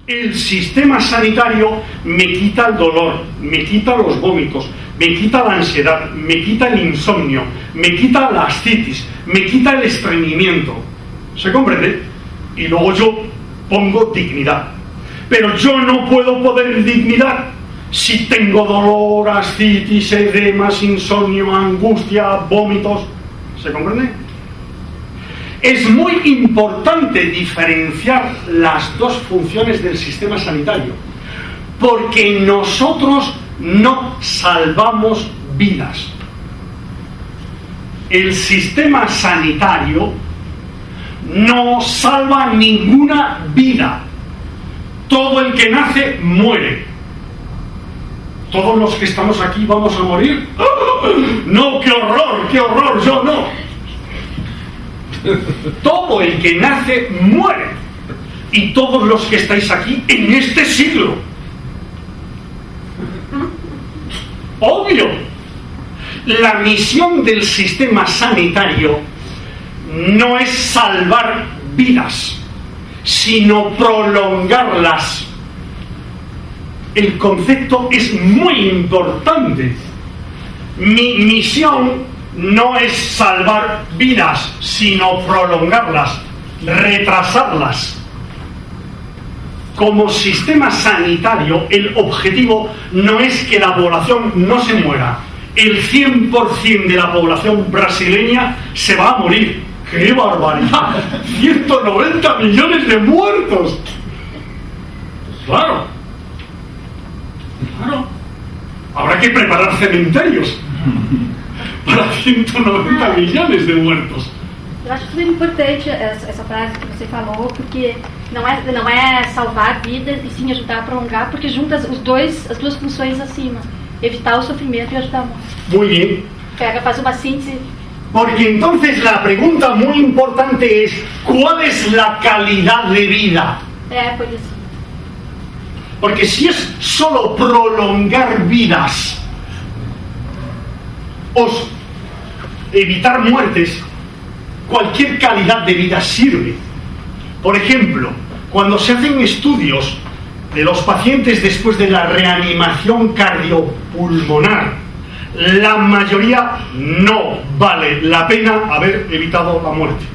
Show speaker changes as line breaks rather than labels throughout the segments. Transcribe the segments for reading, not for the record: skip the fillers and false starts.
El sistema sanitario me quita el dolor, me quita los vómitos, me quita la ansiedad, me quita el insomnio, me quita la ascitis, me quita el estreñimiento. ¿Se comprende? Y luego yo pongo dignidad. Pero yo no puedo poner dignidad si tengo dolor, ascitis, edemas, insomnio, angustia, vómitos. ¿Se comprende? Es muy importante diferenciar las dos funciones del sistema sanitario, porque nosotros no salvamos vidas. El sistema sanitario no salva ninguna vida. Todo el que nace muere. Todos los que estamos aquí vamos a morir. ¡Oh! No, qué horror, yo no. Todo el que nace muere. Y todos los que estáis aquí en este siglo. Obvio. La misión del sistema sanitario no es salvar vidas, sino prolongarlas. El concepto es muy importante. Mi misión no es salvar vidas, sino prolongarlas, retrasarlas. Como sistema sanitario, el objetivo no es que la población no se muera. El 100% de la población brasileña se va a morir. ¡Qué barbaridad! 190 millones de muertos. Claro. Habrá que preparar cementerios para 190 millones de muertos.
Eu acho super importante essa frase que você falou, porque não é salvar vidas e sim ajudar a prolongar, porque junta as duas funções acima, evitar o sofrimento e ajudar a morte.
Muy bien.
Faz uma síntese.
Porque entonces la pregunta muy importante es, ¿cuál es la calidad de vida?
Por isso.
Porque si es solo prolongar vidas o evitar muertes, cualquier calidad de vida sirve. Por ejemplo, cuando se hacen estudios de los pacientes después de la reanimación cardiopulmonar, la mayoría no vale la pena haber evitado la muerte.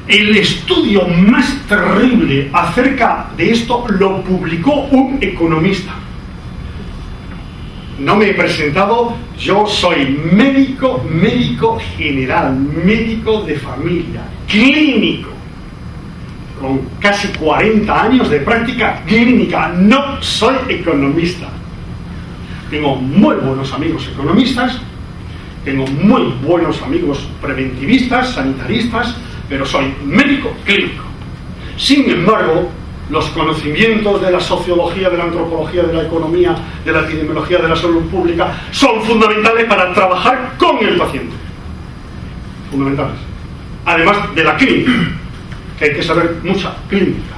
El estudio más terrible acerca de esto lo publicó un economista. No me he presentado, yo soy médico general, médico de familia, clínico, con casi 40 años de práctica clínica. No soy economista. Tengo muy buenos amigos economistas, tengo muy buenos amigos preventivistas, sanitaristas, pero soy médico clínico. Sin embargo, los conocimientos de la sociología, de la antropología, de la economía, de la epidemiología, de la salud pública son fundamentales para trabajar con el paciente. Fundamentales. Además de la clínica, que hay que saber mucha clínica.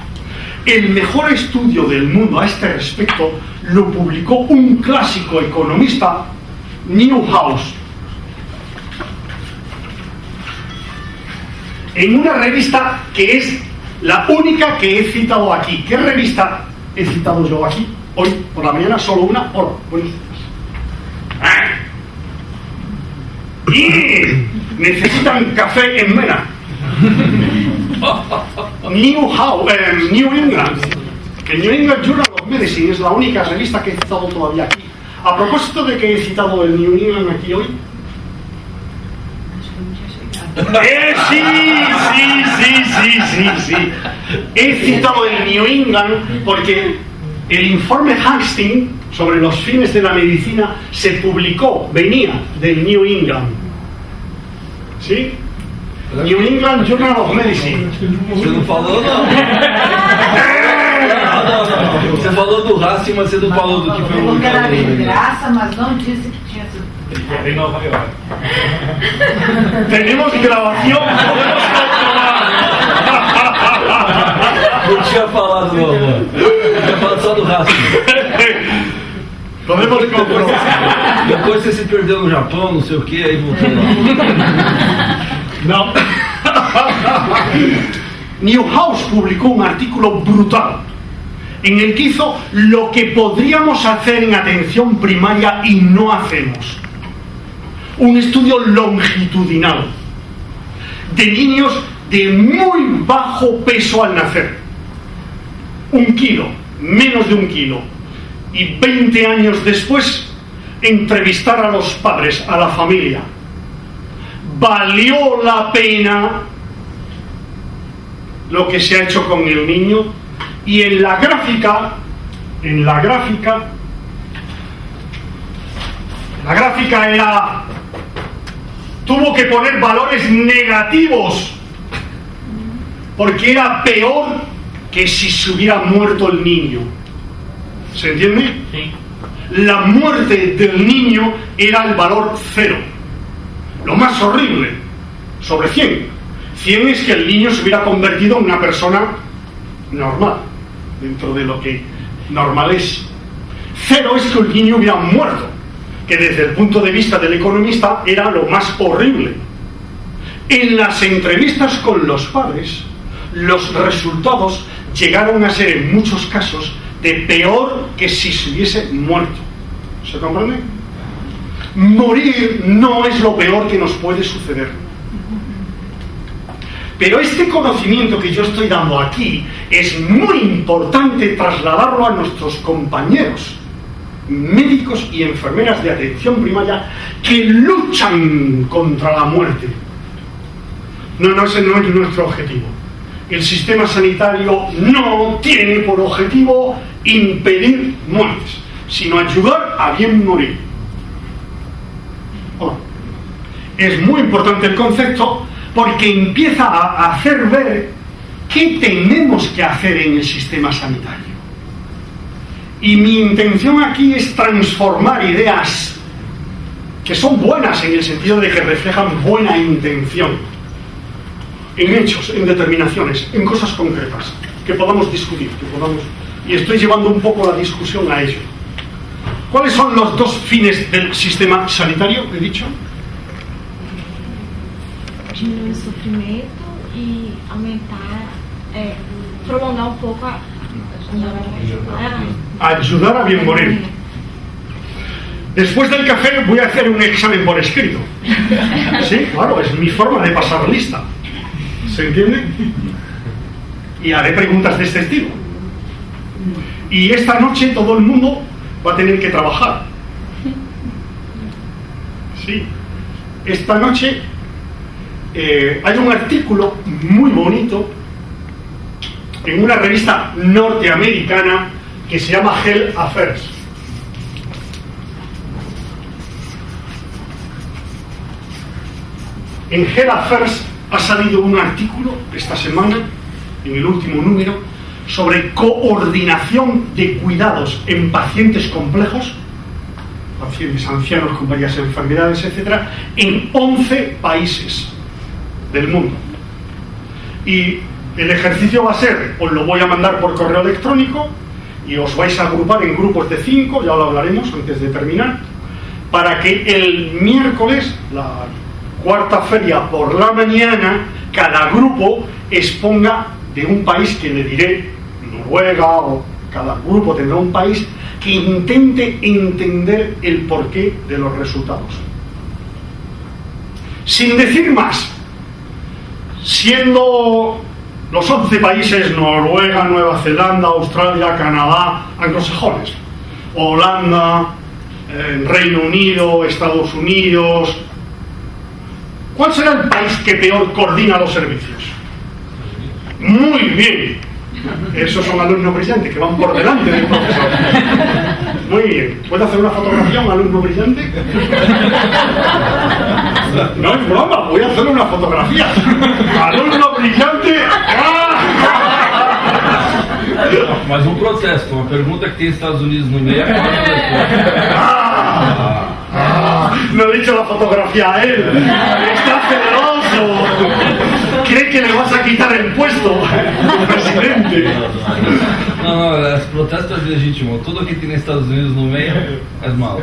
El mejor estudio del mundo a este respecto lo publicó un clásico economista, Newhouse, en una revista que es la única que he citado aquí. ¿Qué revista he citado yo aquí? Hoy por la mañana solo una. Hola, buenos días. Y necesitan café en Mena. New England. Que New England Journal of Medicine es la única revista que he citado todavía aquí. A propósito de que he citado el New England aquí hoy. Sí. He citado el New England porque el informe Hastings sobre los fines de la medicina se publicó, venía del New England. ¿Sí? New England Journal of Medicine.
Você não falou, não. Não. Você falou do Hastings, mas você não falou do que foi o...
Era de graça, mas não disse que tinha sido...
De Nova York.
Tenemos grabación, podemos
Não tinha falado, não, mano. Eu tinha falado só do Hastings.
Podemos comprobar.
Depois você se perdeu no Japão, não sei o que, aí voltou lá.
No. Newhouse publicó un artículo brutal en el que hizo lo que podríamos hacer en atención primaria y no hacemos. Un estudio longitudinal de niños de muy bajo peso al nacer. 1 kilo, menos de 1 kilo. Y 20 años después, entrevistar a los padres, a la familia. ¿Valió la pena lo que se ha hecho con el niño? Y en la gráfica era, tuvo que poner valores negativos porque era peor que si se hubiera muerto el niño. ¿Se entiende?
Sí.
La muerte del niño era el valor 0, lo más horrible, sobre 100. 100 es que el niño se hubiera convertido en una persona normal, dentro de lo que normal es. 0 es que el niño hubiera muerto, que desde el punto de vista del economista era lo más horrible. En las entrevistas con los padres, los resultados llegaron a ser en muchos casos de peor que si se hubiese muerto. ¿Se comprende? Morir no es lo peor que nos puede suceder. Pero este conocimiento que yo estoy dando aquí es muy importante trasladarlo a nuestros compañeros médicos y enfermeras de atención primaria que luchan contra la muerte. No, ese no es nuestro objetivo. El sistema sanitario no tiene por objetivo impedir muertes, sino ayudar a bien morir. Bueno, es muy importante el concepto porque empieza a hacer ver qué tenemos que hacer en el sistema sanitario. Y mi intención aquí es transformar ideas que son buenas en el sentido de que reflejan buena intención en hechos, en determinaciones, en cosas concretas, que podamos discutir, y estoy llevando un poco la discusión a ello. ¿Cuáles son los 2 fines del sistema sanitario, he dicho?
Diminuir o sofrimento e aumentar, prolongar um pouco
ayudar a bien morir. Después del café voy a hacer un examen por escrito. Sí, claro, es mi forma de pasar lista. ¿Se entiende? Y haré preguntas de este estilo. Y esta noche todo el mundo va a tener que trabajar. Sí. Esta noche hay un artículo muy bonito en una revista norteamericana que se llama Health Affairs. En Health Affairs ha salido un artículo esta semana, en el último número, sobre coordinación de cuidados en pacientes complejos, pacientes ancianos con varias enfermedades, etc., en 11 países del mundo. Y el ejercicio va a ser, os lo voy a mandar por correo electrónico y os vais a agrupar en grupos de 5, ya lo hablaremos antes de terminar, para que el miércoles, la 4ª feria por la mañana, cada grupo exponga de un país que le diré, Noruega, o cada grupo tendrá un país que intente entender el porqué de los resultados. Sin decir más, siendo los 11 países Noruega, Nueva Zelanda, Australia, Canadá, anglosajones, Holanda, Reino Unido, Estados Unidos, ¿cuál será el país que peor coordina los servicios? Muy bien. Esos son alumnos brillantes que van por delante del profesor. Muy bien. ¿Puedo hacer una fotografía a un alumno brillante? No es broma, voy a hacer una fotografía. Alumno brillante.
Mas um protesto, uma pergunta que tem Estados Unidos no meio
No he dicho la fotografía a él. Está celoso. Cree que le vas a quitar el puesto, presidente.
Não, esse protesto é legítimo. Tudo que tem nos Estados Unidos no meio é malo.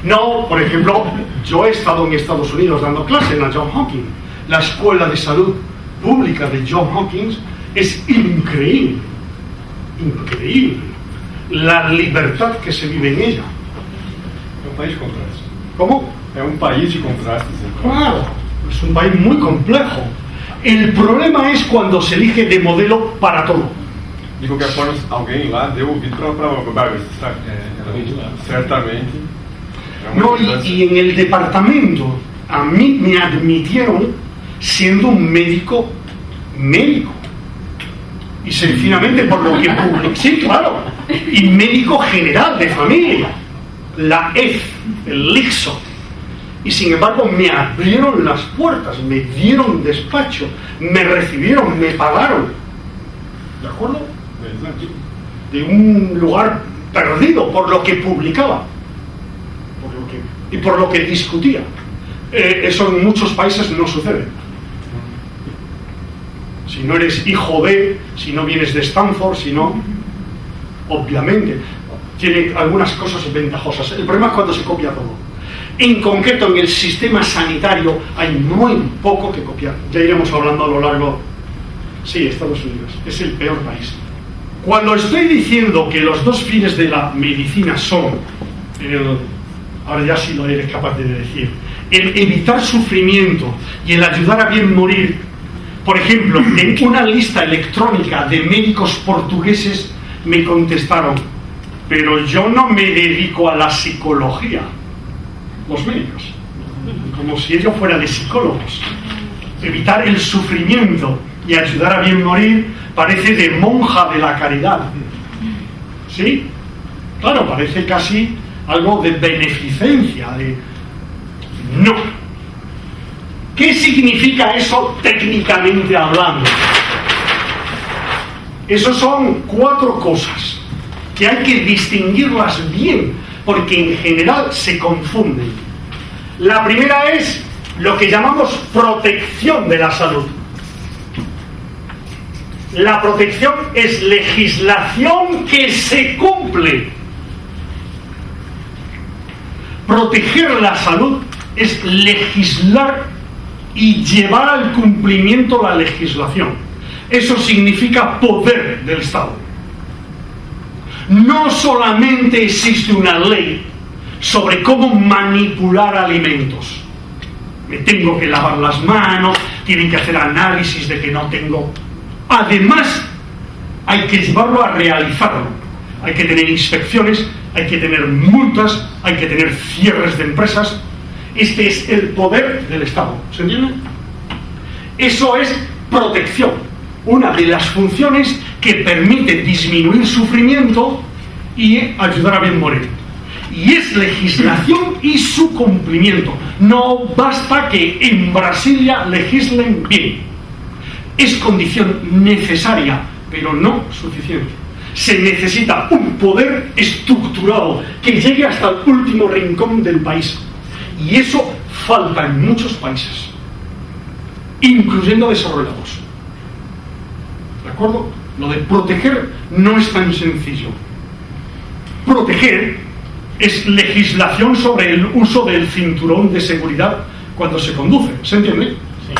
No, por ejemplo, yo he estado en Estados Unidos dando clase en la Johns Hopkins, la escuela de salud pública de Johns Hopkins es increíble, increíble, la libertad que se vive en ella.
É um país de contrastes.
¿Cómo?
É um país de contrastes.
Claro, es un país muy complejo. El problema es cuando se elige de modelo para todo.
De qualquer forma, alguém lá deu ouvido para Barbara, sabe? Certamente. É uma
No,
distância.
y en el departamento a mí me admitieron siendo un médico. Y sencillamente por lo que publiqué, sí, claro, y médico general de familia, la EF, el LICSO. Y sin embargo me abrieron las puertas, me dieron despacho, me recibieron, me pagaron. ¿De acuerdo? De un lugar perdido por lo que publicaba y por lo que discutía. Eso en muchos países no sucede. Si no eres hijo de, si no vienes de Stanford, si no, obviamente tiene algunas cosas ventajosas. El problema es cuando se copia todo. En concreto, en el sistema sanitario hay muy poco que copiar. Ya iremos hablando a lo largo. Sí, Estados Unidos es el peor país. Cuando estoy diciendo que los dos fines de la medicina son, ahora ya sí lo eres capaz de decir, el evitar sufrimiento y el ayudar a bien morir. Por ejemplo, en una lista electrónica de médicos portugueses me contestaron: pero yo no me dedico a la psicología. Los médicos, como si ello fuera de psicólogos. Evitar el sufrimiento y ayudar a bien morir parece de monja de la caridad. ¿Sí? Claro, parece casi algo de beneficencia, de... No. ¿Qué significa eso técnicamente hablando? Eso son 4 cosas que hay que distinguirlas bien, porque en general se confunden. La primera es lo que llamamos protección de la salud. La protección es legislación que se cumple. Proteger la salud es legislar y llevar al cumplimiento la legislación. Eso significa poder del Estado. No solamente existe una ley sobre cómo manipular alimentos. Me tengo que lavar las manos, tienen que hacer análisis de que no tengo... Además, hay que llevarlo a realizarlo. Hay que tener inspecciones, hay que tener multas, hay que tener cierres de empresas. Este es el poder del Estado. ¿Se entiende? Eso es protección. Una de las funciones que permite disminuir sufrimiento y ayudar a bien morir. Y es legislación y su cumplimiento. No basta que en Brasilia legislen bien. Es condición necesaria, pero no suficiente. Se necesita un poder estructurado que llegue hasta el último rincón del país. Y eso falta en muchos países, incluyendo desarrollados. ¿De acuerdo? Lo de proteger no es tan sencillo. Proteger es legislación sobre el uso del cinturón de seguridad cuando se conduce. ¿Se entiende? Sí.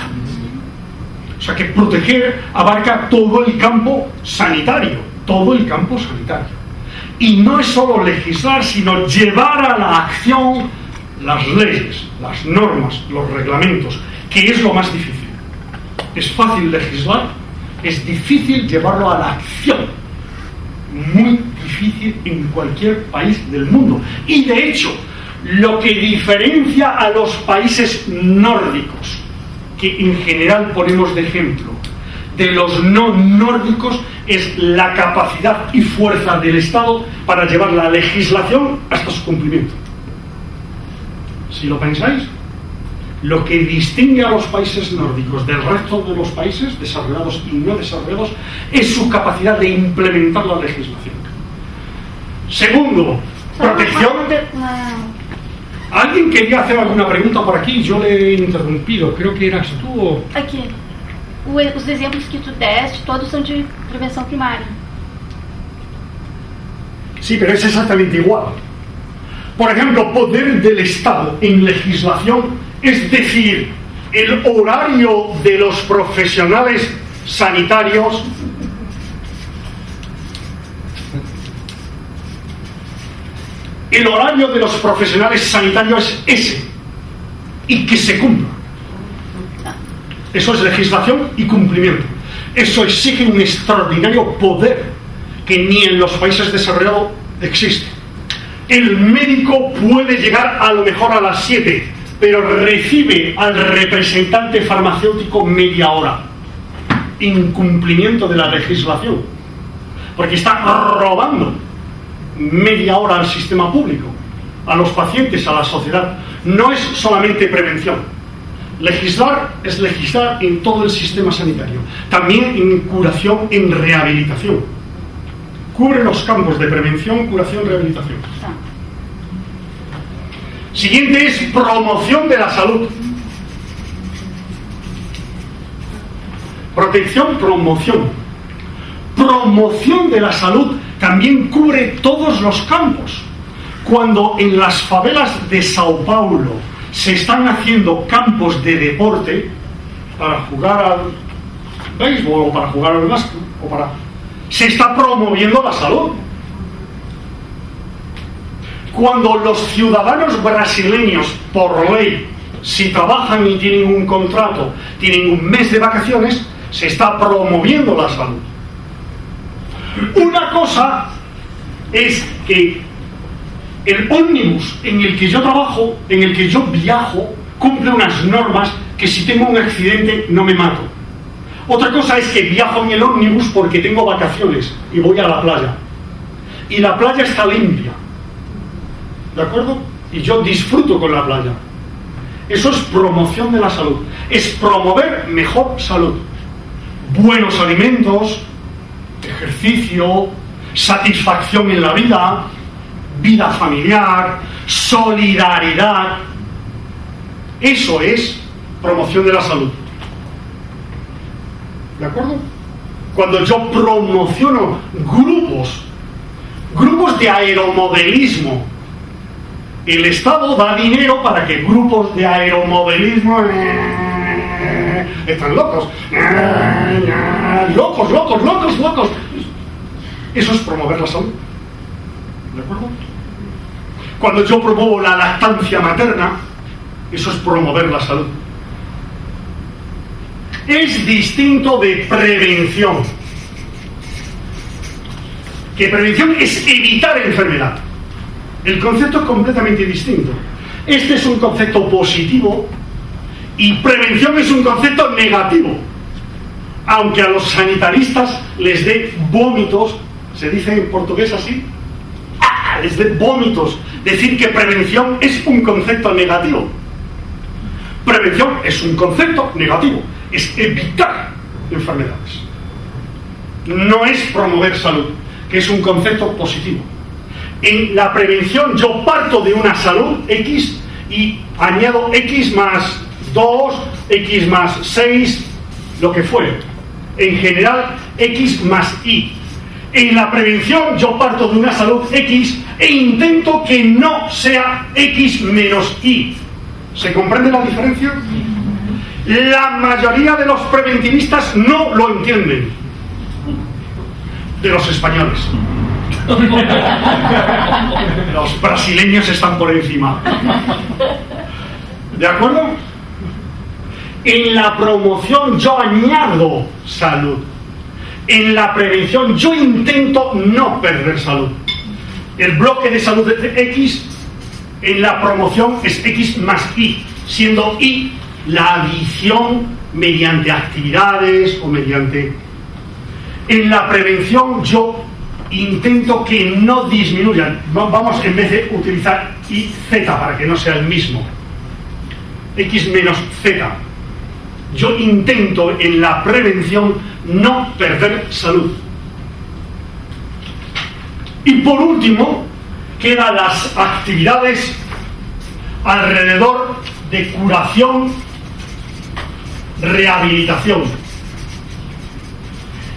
O sea que proteger abarca todo el campo sanitario. Todo el campo sanitario. Y no es solo legislar, sino llevar a la acción las leyes, las normas, los reglamentos, que es lo más difícil. Es fácil legislar, es difícil llevarlo a la acción. Muy difícil en cualquier país del mundo. Y de hecho, lo que diferencia a los países nórdicos, que en general ponemos de ejemplo, de los no nórdicos, es la capacidad y fuerza del Estado para llevar la legislación hasta su cumplimiento. Si lo pensáis, lo que distingue a los países nórdicos del resto de los países, desarrollados y no desarrollados, es su capacidad de implementar la legislación. Segundo, protección. ¿Alguien quería hacer alguna pregunta por aquí? Yo le he interrumpido. Creo que eras tú o...
Aqui. Os exemplos que tu deste, todos são de prevenção primária.
Sí, pero es exactamente igual. Por ejemplo, poder del Estado en legislación, es decir, el horario de los profesionales sanitarios es ese, y que se cumpla. Eso es legislación y cumplimiento. Eso exige un extraordinario poder que ni en los países desarrollados existe. El médico puede llegar a lo mejor a las 7, pero recibe al representante farmacéutico media hora. Incumplimiento de la legislación, porque está robando media hora al sistema público, a los pacientes, a la sociedad. No es solamente prevención. Legislar es legislar en todo el sistema sanitario, también en curación, en rehabilitación. Cubre los campos de prevención, curación, rehabilitación. Siguiente es promoción de la salud. Protección, promoción. Promoción de la salud también cubre todos los campos. Cuando en las favelas de Sao Paulo se están haciendo campos de deporte para jugar al béisbol o para jugar al básquet, se está promoviendo la salud. Cuando los ciudadanos brasileños, por ley, si trabajan y tienen un contrato, tienen un mes de vacaciones, se está promoviendo la salud. Una cosa es que el ómnibus en el que yo trabajo, en el que yo viajo, cumple unas normas que si tengo un accidente no me mato. Otra cosa es que viajo en el ómnibus porque tengo vacaciones y voy a la playa. Y la playa está limpia. ¿De acuerdo? Y yo disfruto con la playa. Eso es promoción de la salud. Es promover mejor salud. Buenos alimentos, ejercicio, satisfacción en la vida, vida familiar, solidaridad. Eso es promoción de la salud. ¿De acuerdo? Cuando yo promociono grupos de aeromodelismo, el Estado da dinero para que grupos de aeromodelismo están locos. Locos. Eso es promover la salud. ¿De acuerdo? Cuando yo promuevo la lactancia materna, eso es promover la salud. Es distinto de prevención. Que prevención es evitar enfermedad. El concepto es completamente distinto. Este es un concepto positivo y prevención es un concepto negativo. Aunque a los sanitaristas les dé vómitos, se dice en portugués así, les dé vómitos decir que prevención es un concepto negativo. Prevención es un concepto negativo, es evitar enfermedades. No es promover salud, que es un concepto positivo. En la prevención yo parto de una salud X y añado X más 2, X más 6, lo que fuere. En general, X más Y. En la prevención yo parto de una salud X e intento que no sea X menos Y. ¿Se comprende la diferencia? La mayoría de los preventivistas no lo entienden. De los españoles. Los brasileños están por encima. ¿De acuerdo? En la promoción yo añado salud. En la prevención yo intento no perder salud. El bloque de salud de X en la promoción es X más Y, siendo Y la adición mediante actividades o mediante... En la prevención yo intento que no disminuyan. Vamos, en vez de utilizar Y, Z, para que no sea el mismo. X menos Z. Yo intento en la prevención no perder salud. Y por último, quedan las actividades alrededor de curación, rehabilitación,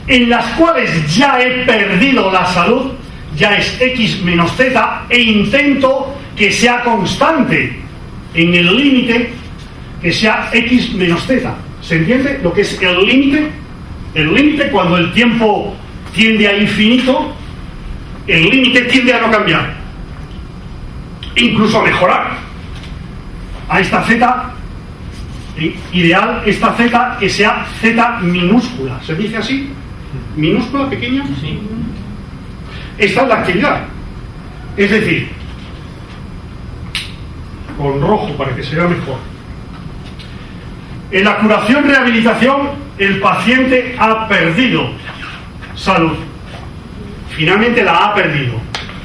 en las cuales ya he perdido la salud, ya es X menos Z, e intento que sea constante en el límite que sea x menos z. ¿Se entiende lo que es el límite? El límite, cuando el tiempo tiende a infinito, el límite tiende a no cambiar, incluso a mejorar. A esta z ideal, esta z que sea z minúscula. ¿Se dice así? ¿Minúscula, pequeña?
Sí.
Esta es la actividad. Es decir, con rojo para que se vea mejor. En la curación-rehabilitación, el paciente ha perdido salud. Finalmente la ha perdido.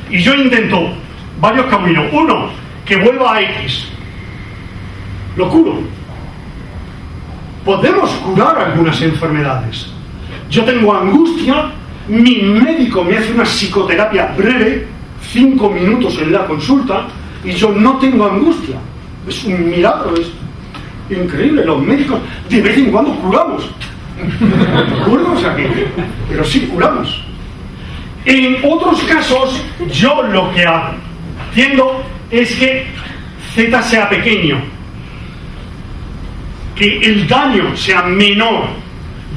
Y yo intento varios caminos. Uno, que vuelva a X. Lo curo. Podemos curar algunas enfermedades. Yo tengo angustia, mi médico me hace una psicoterapia breve, 5 minutos en la consulta, y yo no tengo angustia. Es un milagro, es increíble. Los médicos de vez en cuando curamos. Curamos aquí, pero sí curamos. En otros casos, yo lo que entiendo es que Z sea pequeño, que el daño sea menor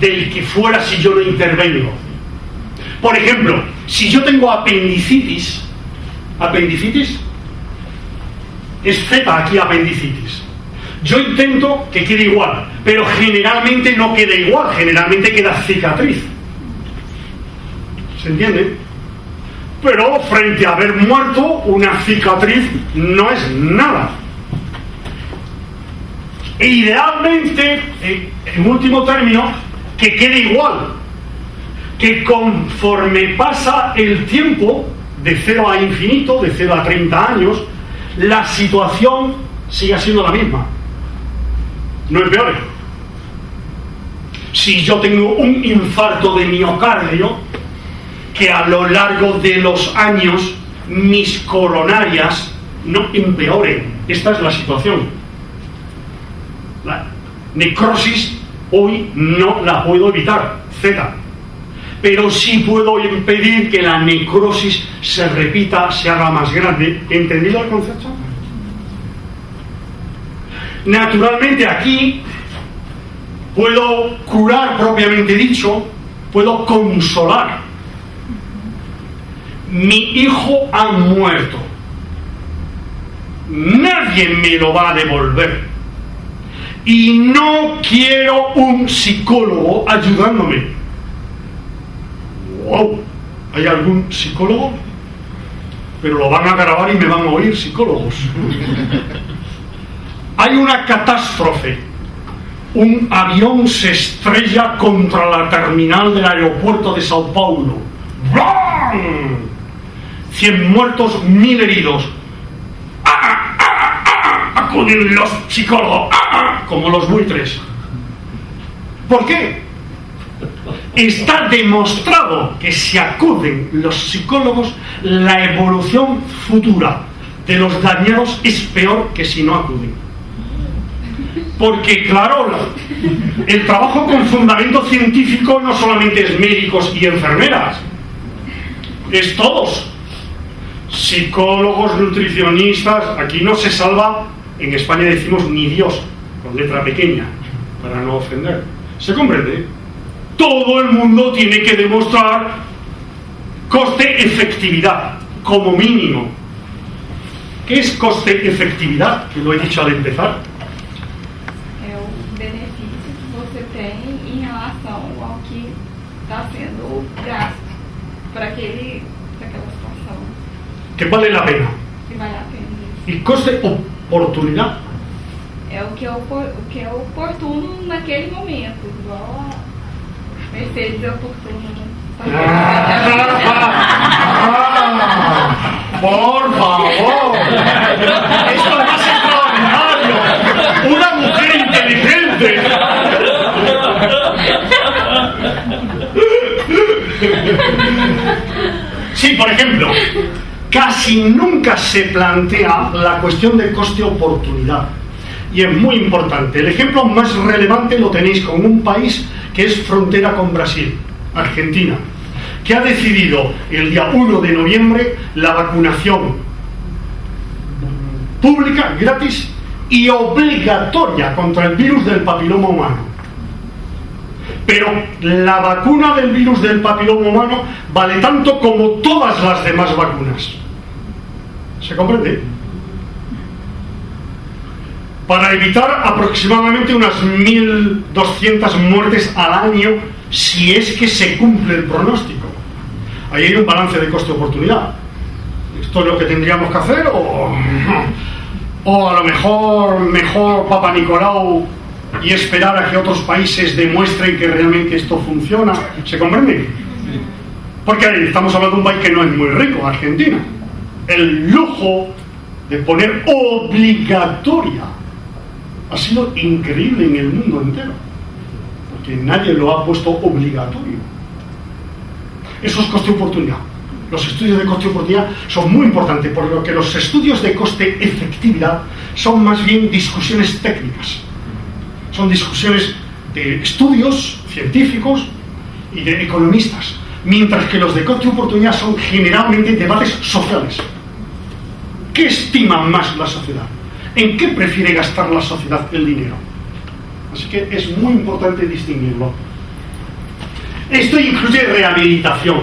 del que fuera si yo no intervengo. Por ejemplo, si yo tengo apendicitis es Z aquí, apendicitis. Yo intento que quede igual, pero generalmente no queda igual, generalmente queda cicatriz. ¿Se entiende? Pero frente a haber muerto, una cicatriz no es nada. E idealmente, en último término, que quede igual, que conforme pasa el tiempo, de 0 a infinito, de 0 a 30 años, la situación siga siendo la misma. No empeore. Si yo tengo un infarto de miocardio, que a lo largo de los años mis coronarias no empeoren. Esta es la situación. La necrosis hoy no la puedo evitar, Z. Pero sí puedo impedir que la necrosis se repita, se haga más grande. ¿Entendido el concepto? Naturalmente aquí puedo curar propiamente dicho, puedo consolar. Mi hijo ha muerto. Nadie me lo va a devolver. Y no quiero un psicólogo ayudándome. ¡Wow! ¿Hay algún psicólogo? Pero lo van a grabar y me van a oír psicólogos. Hay una catástrofe. Un avión se estrella contra la terminal del aeropuerto de Sao Paulo. ¡Brum! 100 muertos, 1000 heridos. Acuden los psicólogos, como los buitres. ¿Por qué? Está demostrado que si acuden los psicólogos, la evolución futura de los dañados es peor que si no acuden. Porque, claro, el trabajo con fundamento científico no solamente es médicos y enfermeras, es todos. Psicólogos, nutricionistas, aquí no se salva, en España decimos ni Dios, con letra pequeña, para no ofender. ¿Se comprende? Todo el mundo tiene que demostrar coste-efectividad, como mínimo. ¿Qué es coste-efectividad? Que lo he dicho al empezar.
É o benefício que você tem em relação ao que está sendo gasto para aquela situação.
Que vale la pena.
Que vale a pena.
Y coste-oportunidad.
É o que é oportuno naquele momento, igual a Mercedes é oportuna.
Por favor, esto es más extraordinario. Una mujer inteligente. Sí, por ejemplo, casi nunca se plantea la cuestión de coste-oportunidad. Y es muy importante. El ejemplo más relevante lo tenéis con un país que es frontera con Brasil, Argentina, que ha decidido el día 1 de noviembre la vacunación pública, gratis, y obligatoria contra el virus del papiloma humano. Pero la vacuna del virus del papiloma humano vale tanto como todas las demás vacunas. ¿Se comprende? Para evitar aproximadamente unas 1.200 muertes al año, si es que se cumple el pronóstico. Ahí hay un balance de coste-oportunidad. ¿Esto es lo que tendríamos que hacer o a lo mejor Papa Nicolau y esperar a que otros países demuestren que realmente esto funciona? ¿Se comprende? Porque ahí estamos hablando de un país que no es muy rico, Argentina. El lujo de poner obligatoria ha sido increíble en el mundo entero, porque nadie lo ha puesto obligatorio. Eso es coste-oportunidad. Los estudios de coste-oportunidad son muy importantes, por lo que los estudios de coste-efectividad son más bien discusiones técnicas. Son discusiones de estudios científicos y de economistas, mientras que los de coste-oportunidad son generalmente debates sociales. ¿Qué estima más la sociedad? ¿En qué prefiere gastar la sociedad el dinero? Así que es muy importante distinguirlo. Esto incluye rehabilitación,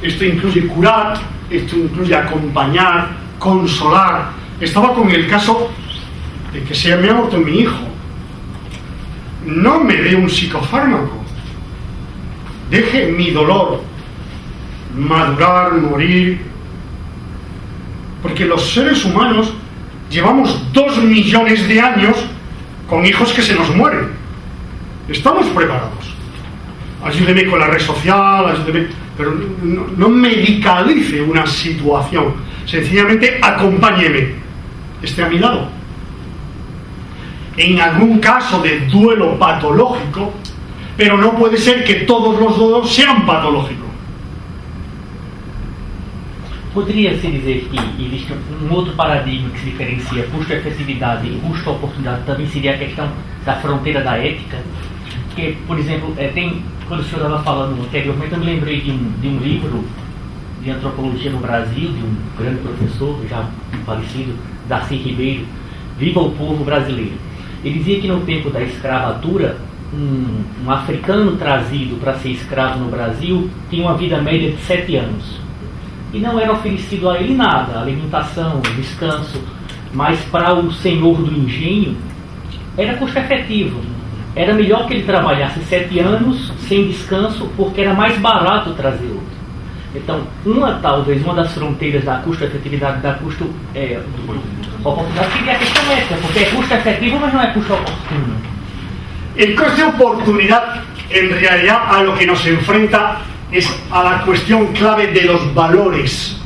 esto incluye curar, esto incluye acompañar, consolar. Estaba con el caso de que se me ha muerto mi hijo. No me dé un psicofármaco. Deje mi dolor madurar, morir. Porque los seres humanos llevamos 2 millones de años con hijos que se nos mueren. Estamos preparados. Ayúdeme con la red social, ayúdeme, pero no medicalice una situación. Sencillamente acompáñeme. Esté a mi lado. En algún caso de duelo patológico, pero no puede ser que todos los duelos sean patológicos.
Poderia-se dizer que existe outro paradigma que se diferencia custo-efetividade e custo-oportunidade, também seria a questão da fronteira da ética, que, por exemplo, quando o senhor estava falando anteriormente, eu me lembrei de um livro de antropologia no Brasil, de um grande professor, já falecido, Darcy Ribeiro, Viva o Povo Brasileiro. Ele dizia que no tempo da escravatura, um africano trazido para ser escravo no Brasil tinha uma vida média de 7 anos. E não era oferecido a ele nada, alimentação, descanso, mas para o senhor do engenho era custo efetivo. Era melhor que ele trabalhasse 7 anos sem descanso, porque era mais barato trazer outro. Então, talvez uma das fronteiras da custo-efetividade, da custo-oportunidade, seria a questão ética, porque é custo efetivo, mas não é custo oportuno.
El coste-oportunidad, en realidad, a lo que nos enfrenta es a la cuestión clave de los valores,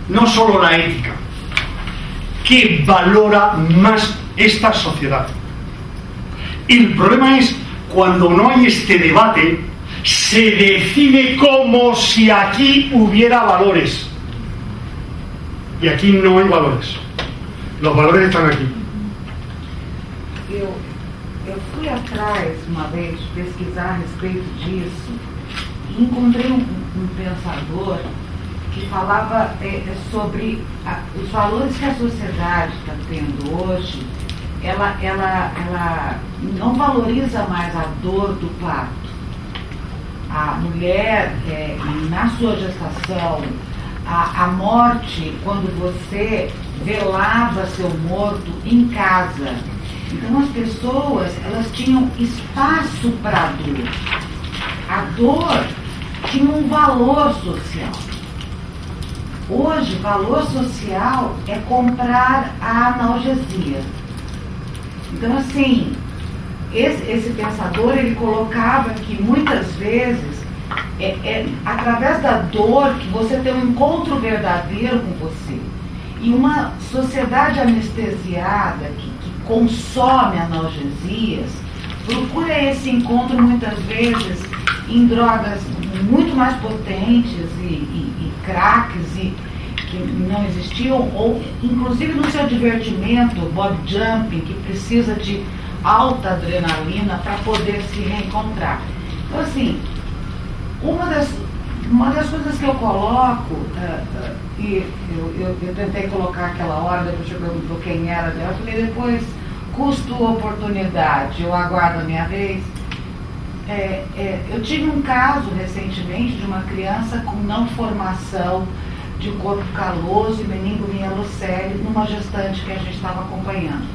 no solo la ética. ¿Qué valora más esta sociedad? Y el problema es cuando no hay este debate, se decide como si aquí hubiera valores. Y aquí no hay valores. Los valores están aquí.
Eu fui atrás uma vez de pesquisar a respeito disso e encontrei um pensador que falava sobre os valores que a sociedade está tendo hoje. Ela não valoriza mais a dor do parto. A mulher, na sua gestação, a morte, quando você velava seu morto em casa. Então as pessoas, elas tinham espaço para a dor. A dor tinha um valor social. Hoje, valor social é comprar a analgesia. Então, assim, esse pensador, ele colocava que muitas vezes através da dor que você tem um encontro verdadeiro com você. E uma sociedade anestesiada que consome analgesias procura esse encontro muitas vezes em drogas muito mais potentes e cracks que não existiam, ou inclusive no seu divertimento, body jumping, que precisa de alta adrenalina para poder se reencontrar. Então, assim, uma das coisas que eu coloco, e eu tentei colocar aquela hora, depois você perguntou quem era, eu falei, depois custo-oportunidade, eu aguardo a minha vez. Eu tive um caso recentemente de uma criança com não formação de corpo caloso e meningomielocele numa gestante que a gente estava acompanhando.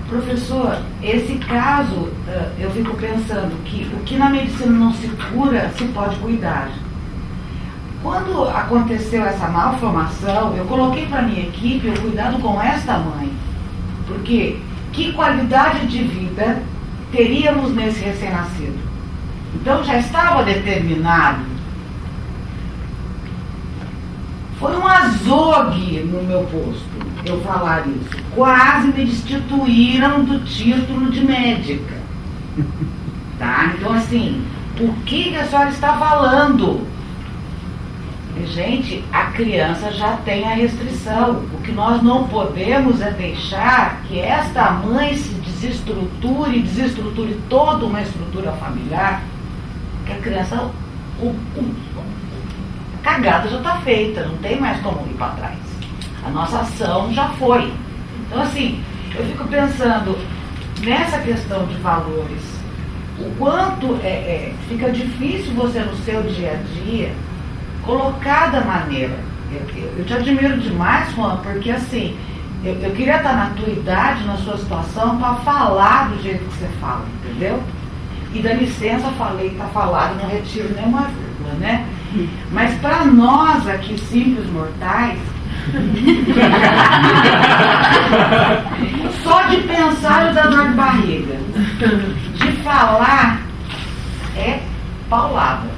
Professor, esse caso, eu fico pensando que o que na medicina não se cura, se pode cuidar. Quando aconteceu essa malformação, eu coloquei para minha equipe o cuidado com esta mãe. Porque que qualidade de vida teríamos nesse recém-nascido? Então já estava determinado. Foi um azogue no meu posto eu falar isso. Quase me destituíram do título de médica. Tá? Então assim, o que a senhora está falando? Gente, a criança já tem a restrição. O que nós não podemos é deixar que esta mãe se desestruture toda uma estrutura familiar, que a criança, a cagada já está feita, não tem mais como ir para trás. A nossa ação já foi. Então assim, eu fico pensando nessa questão de valores, o quanto fica difícil você no seu dia a dia colocar da maneira. Eu te admiro demais, Juan, porque assim, eu queria estar na tua idade, na sua situação, para falar do jeito que você fala, entendeu? E dá licença, falei, está falado, não retiro nenhuma vírgula, né? Mas para nós aqui, simples mortais, só de pensar eu dá dor de barriga. De falar é paulada.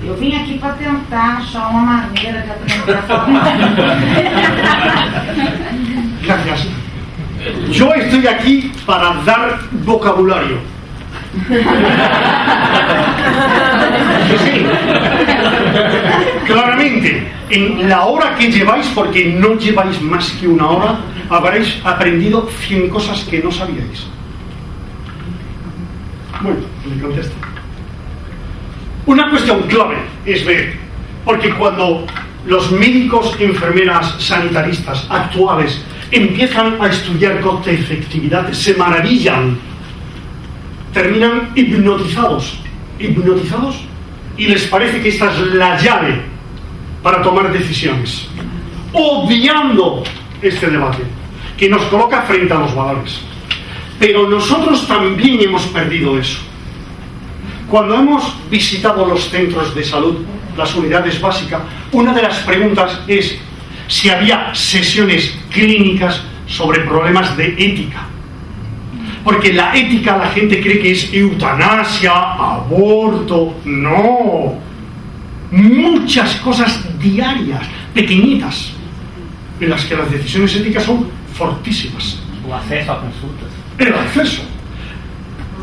Eu vim aqui para tentar achar uma maneira de aprender a falar.
Gracias. Yo estoy aquí para dar vocabulario. Sí. Claramente, en la hora que lleváis, porque no lleváis más que una hora, habréis aprendido 100 cosas que no sabíais. Bueno, le contesto. Una cuestión clave es ver, porque cuando los médicos, enfermeras, sanitaristas actuales empiezan a estudiar coste efectividad, se maravillan, terminan hipnotizados, y les parece que esta es la llave para tomar decisiones, obviando este debate que nos coloca frente a los valores. Pero nosotros también hemos perdido eso. Cuando hemos visitado los centros de salud, las unidades básicas, una de las preguntas es si había sesiones clínicas sobre problemas de ética. Porque la ética la gente cree que es eutanasia, aborto. No. Muchas cosas diarias, pequeñitas, en las que las decisiones éticas son fortísimas.
O acceso a consultas.
El acceso.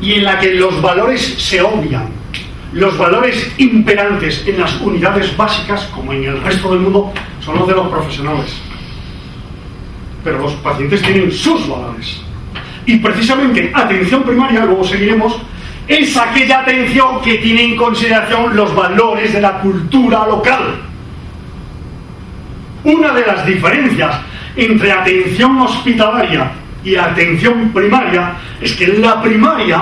Y en la que los valores se obvian. Los valores imperantes en las unidades básicas, como en el resto del mundo, son los de los profesionales. Pero los pacientes tienen sus valores. Y precisamente atención primaria, luego seguiremos, es aquella atención que tiene en consideración los valores de la cultura local. Una de las diferencias entre atención hospitalaria y atención primaria es que la primaria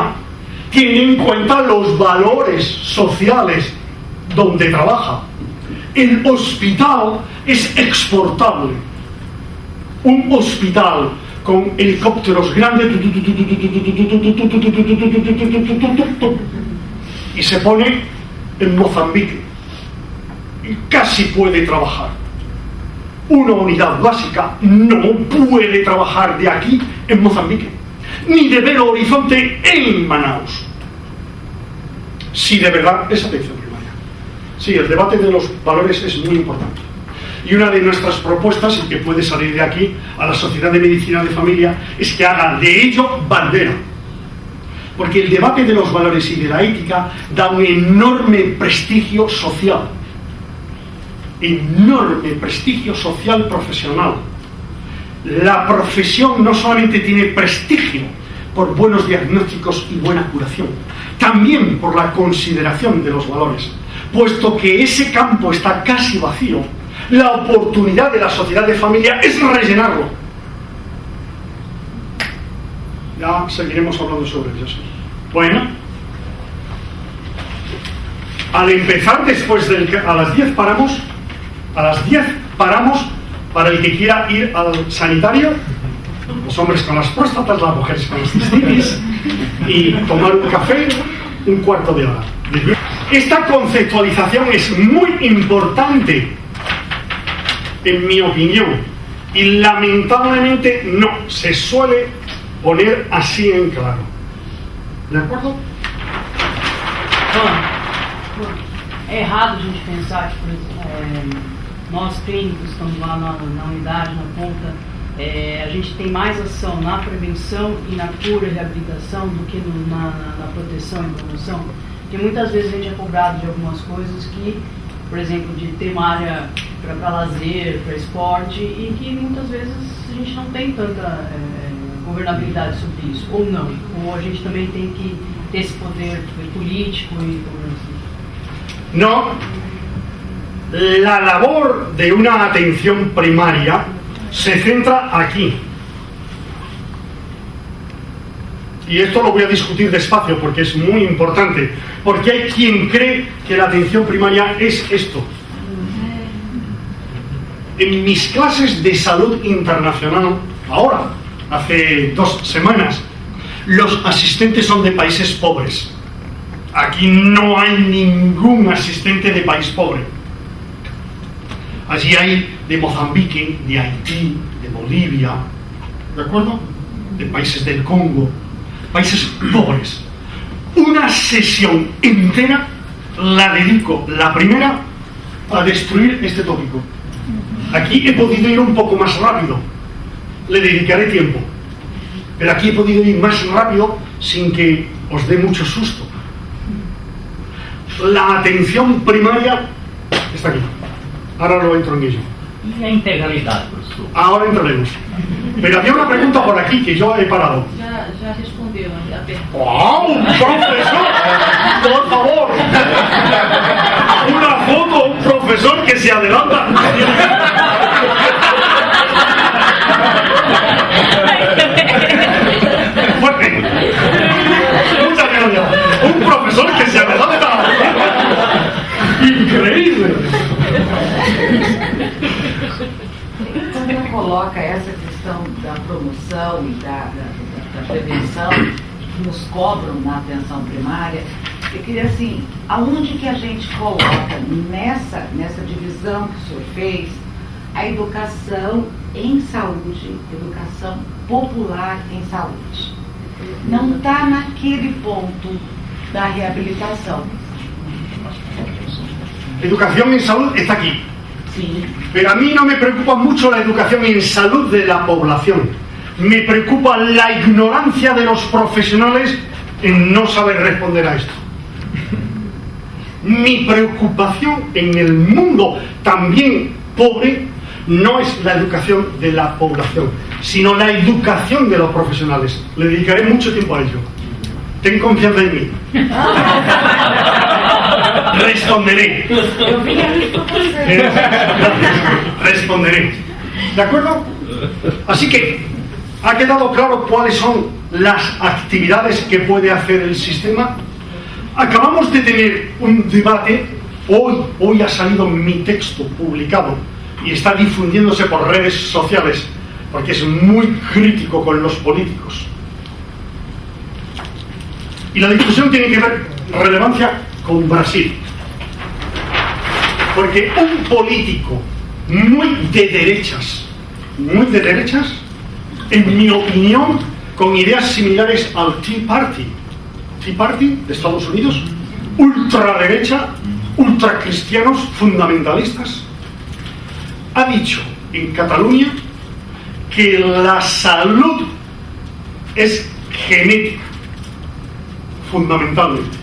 tiene en cuenta los valores sociales donde trabaja. El hospital es exportable. Un hospital con helicópteros grandes y se pone en Mozambique y casi puede trabajar. Una unidad básica no puede trabajar de aquí en Mozambique, ni de Belo Horizonte en Manaus. Si de verdad es atención primaria. Sí, el debate de los valores es muy importante. Y una de nuestras propuestas, y que puede salir de aquí a la Sociedad de Medicina de Familia, es que haga de ello bandera. Porque el debate de los valores y de la ética da un enorme prestigio social. Enorme prestigio social profesional. La profesión no solamente tiene prestigio por buenos diagnósticos y buena curación, también por la consideración de los valores. Puesto que ese campo está casi vacío, la oportunidad de la sociedad de familia es rellenarlo. Ya seguiremos hablando sobre ello. Bueno, al empezar después a las 10 paramos. A las 10 paramos para el que quiera ir al sanitario, los hombres con las próstatas, las mujeres con las cistitis, y tomar un café, un cuarto de hora. Esta conceptualización es muy importante, en mi opinión, y lamentablemente no se suele poner así en claro. ¿De acuerdo?
É errado a gente pensar que, por exemplo, nós clínicos estamos lá na unidade, na ponta, a gente tem mais ação na prevenção e na cura e reabilitação do que na proteção e promoção. Porque muitas vezes a gente é cobrado de algumas coisas que, por exemplo, de ter uma área para lazer, para esporte, e que muitas vezes a gente não tem tanta governabilidade sobre isso, ou não. Ou a gente também tem que ter esse poder político e
No, la labor de una atención primaria se centra aquí. Y esto lo voy a discutir despacio porque es muy importante, porque hay quien cree que la atención primaria es esto. En mis clases de salud internacional, ahora, hace 2 semanas, los asistentes son de países pobres. Aquí no hay ningún asistente de país pobre. Allí hay de Mozambique, de Haití, de Bolivia, ¿de acuerdo? De países del Congo, países pobres. Una sesión entera la dedico, la primera, a destruir este tópico. Aquí he podido ir un poco más rápido, le dedicaré tiempo, pero aquí he podido ir más rápido sin que os dé mucho susto. La atención primaria está aquí. Ahora lo entro en ello.
E a integralidade, professor?
Ahora entraremos. Pero había una pregunta por aquí que yo he parado.
Já respondeu a pergunta.
¡Wow! ¡Profesor! ¡Por favor! Una foto, un profesor que se adelanta. Fuerte. Muchas gracias. Un profesor que se adelanta. Increíble.
Quando coloca essa questão da promoção e da prevenção, que nos cobram na atenção primária, eu queria assim, aonde que a gente coloca nessa divisão que o senhor fez, a educação em saúde, educação popular em saúde? Não está naquele ponto da reabilitação.
Educación en salud está aquí.
Sí.
Pero a mí no me preocupa mucho la educación en salud de la población. Me preocupa la ignorancia de los profesionales en no saber responder a esto. Mi preocupación en el mundo también pobre no es la educación de la población, sino la educación de los profesionales. Le dedicaré mucho tiempo a ello. Ten confianza en mí. Responderé. Responderé. ¿De acuerdo? Así que ha quedado claro cuáles son las actividades que puede hacer el sistema. Acabamos de tener un debate. Hoy ha salido mi texto publicado y está difundiéndose por redes sociales porque es muy crítico con los políticos. Y la discusión tiene que ver relevancia con Brasil. Porque un político muy de derechas, en mi opinión, con ideas similares al Tea Party de Estados Unidos, ultraderecha, ultracristianos fundamentalistas, ha dicho en Cataluña que la salud es genética, fundamentalmente,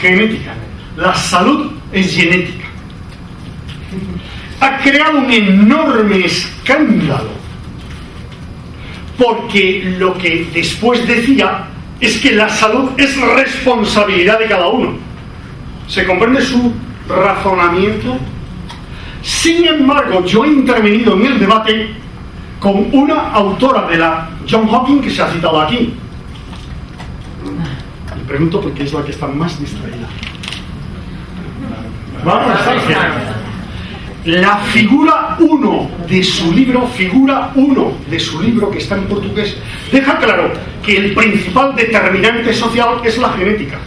genética. La salud es genética. Ha creado un enorme escándalo porque lo que después decía es que la salud es responsabilidad de cada uno. ¿Se comprende su razonamiento? Sin embargo, yo he intervenido en el debate con una autora de la Johns Hopkins que se ha citado aquí, pregunto porque es la que está más distraída. Vamos a estar claros. La figura 1 de su libro, que está en portugués, deja claro que el principal determinante social es la genética.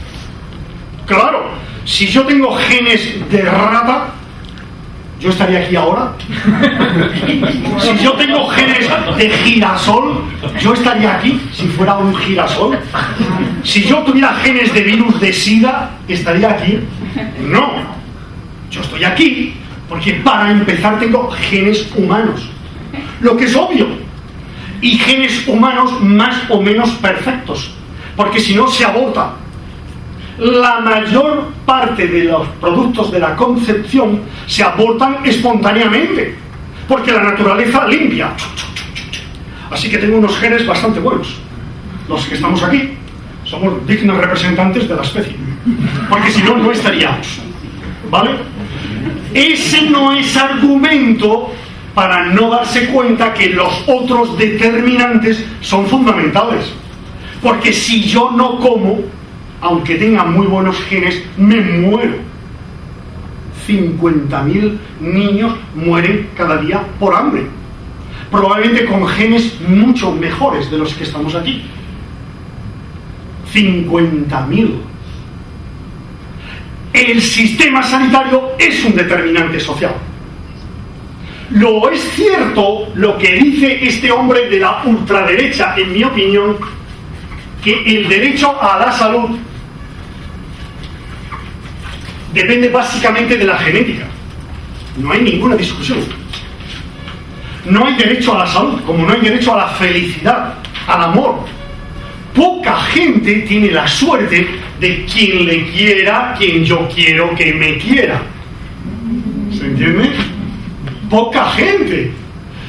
Claro, si yo tengo genes de rata, ¿yo estaría aquí ahora? Si yo tengo genes de girasol, ¿yo estaría aquí si fuera un girasol? Si yo tuviera genes de virus de SIDA, ¿estaría aquí? No, yo estoy aquí porque para empezar tengo genes humanos, lo que es obvio, y genes humanos más o menos perfectos, porque si no se aborta. La mayor parte de los productos de la concepción se abortan espontáneamente, porque la naturaleza limpia. Así que tengo unos genes bastante buenos. Los que estamos aquí somos dignos representantes de la especie, porque si no, no estaríamos. ¿Vale? Ese no es argumento para no darse cuenta que los otros determinantes son fundamentales. Porque si yo no como, aunque tenga muy buenos genes, me muero. 50.000 niños mueren cada día por hambre, probablemente con genes mucho mejores de los que estamos aquí. 50.000. El sistema sanitario es un determinante social. Lo es cierto lo que dice este hombre de la ultraderecha, en mi opinión, que el derecho a la salud depende básicamente de la genética. No hay ninguna discusión. No hay derecho a la salud, como no hay derecho a la felicidad, al amor. Poca gente tiene la suerte de quien le quiera, quien yo quiero que me quiera. ¿Se entiende? Poca gente,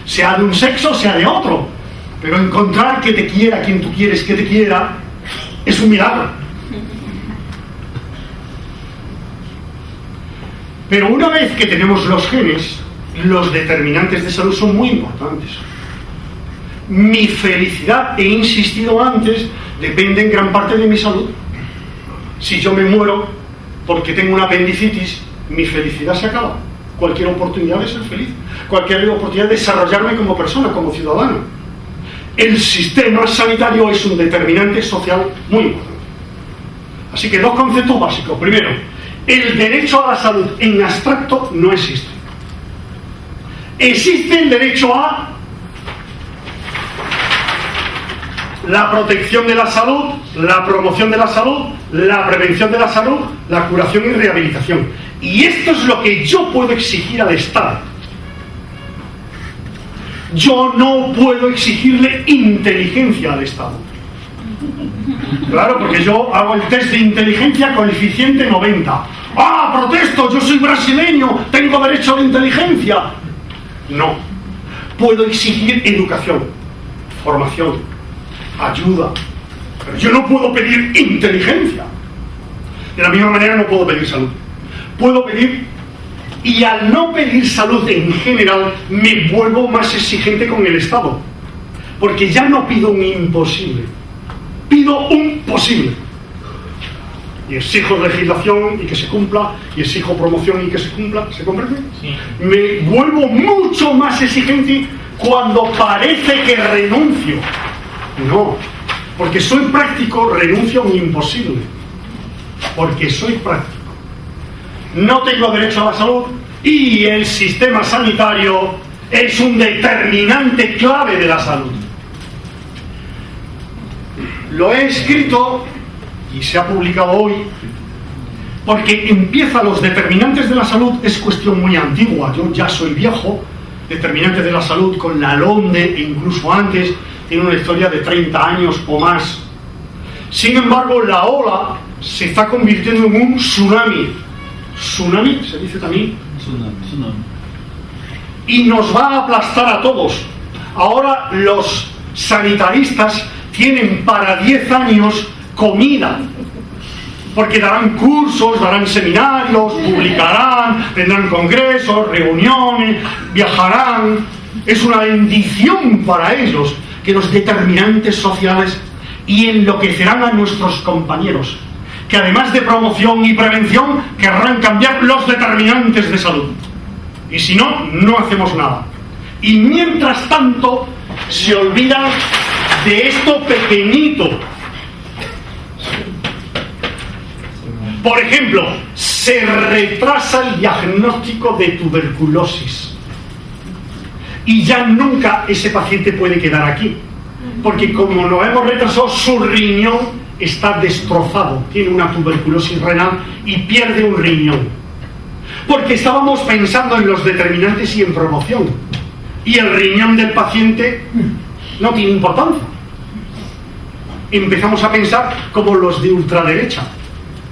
sea de un sexo, sea de otro. Pero encontrar que te quiera quien tú quieres que te quiera es un milagro. Pero una vez que tenemos los genes, los determinantes de salud son muy importantes. Mi felicidad, he insistido antes, depende en gran parte de mi salud. Si yo me muero porque tengo una apendicitis, mi felicidad se acaba. Cualquier oportunidad de ser feliz, cualquier oportunidad de desarrollarme como persona, como ciudadano. El sistema sanitario es un determinante social muy importante. Así que dos conceptos básicos. Primero, el derecho a la salud en abstracto no existe. Existe el derecho a la protección de la salud, la promoción de la salud, la prevención de la salud, la curación y rehabilitación. Y esto es lo que yo puedo exigir al Estado. Yo no puedo exigirle inteligencia al Estado. Claro, porque yo hago el test de inteligencia coeficiente 90. ¡Ah, protesto! Yo soy brasileño, tengo derecho a la inteligencia. No. Puedo exigir educación, formación, ayuda. Pero yo no puedo pedir inteligencia. De la misma manera no puedo pedir salud. Puedo pedir, y al no pedir salud en general, me vuelvo más exigente con el Estado. Porque ya no pido un imposible, pido un posible. Y exijo legislación y que se cumpla, y exijo promoción y que se cumpla. ¿Se comprende? Sí. Me vuelvo mucho más exigente cuando parece que renuncio. No, porque soy práctico, renuncio a un imposible. Porque soy práctico. No tengo derecho a la salud y el sistema sanitario es un determinante clave de la salud. Lo he escrito y se ha publicado hoy porque empieza los determinantes de la salud, es cuestión muy antigua. Yo ya soy viejo. Determinantes de la salud con la LONDE, incluso antes, tiene una historia de 30 años o más. Sin embargo, la ola se está convirtiendo en un tsunami. ¿Tsunami? ¿Se dice también?
Tsunami.
Y nos va a aplastar a todos. Ahora los sanitaristas tienen para 10 años comida. Porque darán cursos, darán seminarios, publicarán, tendrán congresos, reuniones, viajarán. Es una bendición para ellos que los determinantes sociales y enloquecerán a nuestros compañeros, que además de promoción y prevención querrán cambiar los determinantes de salud. Y si no, no hacemos nada. Y mientras tanto se olvidan de esto pequeñito. Por ejemplo, se retrasa el diagnóstico de tuberculosis y ya nunca ese paciente puede quedar aquí, porque como lo hemos retrasado, su riñón está destrozado, tiene una tuberculosis renal y pierde un riñón, porque estábamos pensando en los determinantes y en promoción, y el riñón del paciente no tiene importancia. Empezamos a pensar como los de ultraderecha,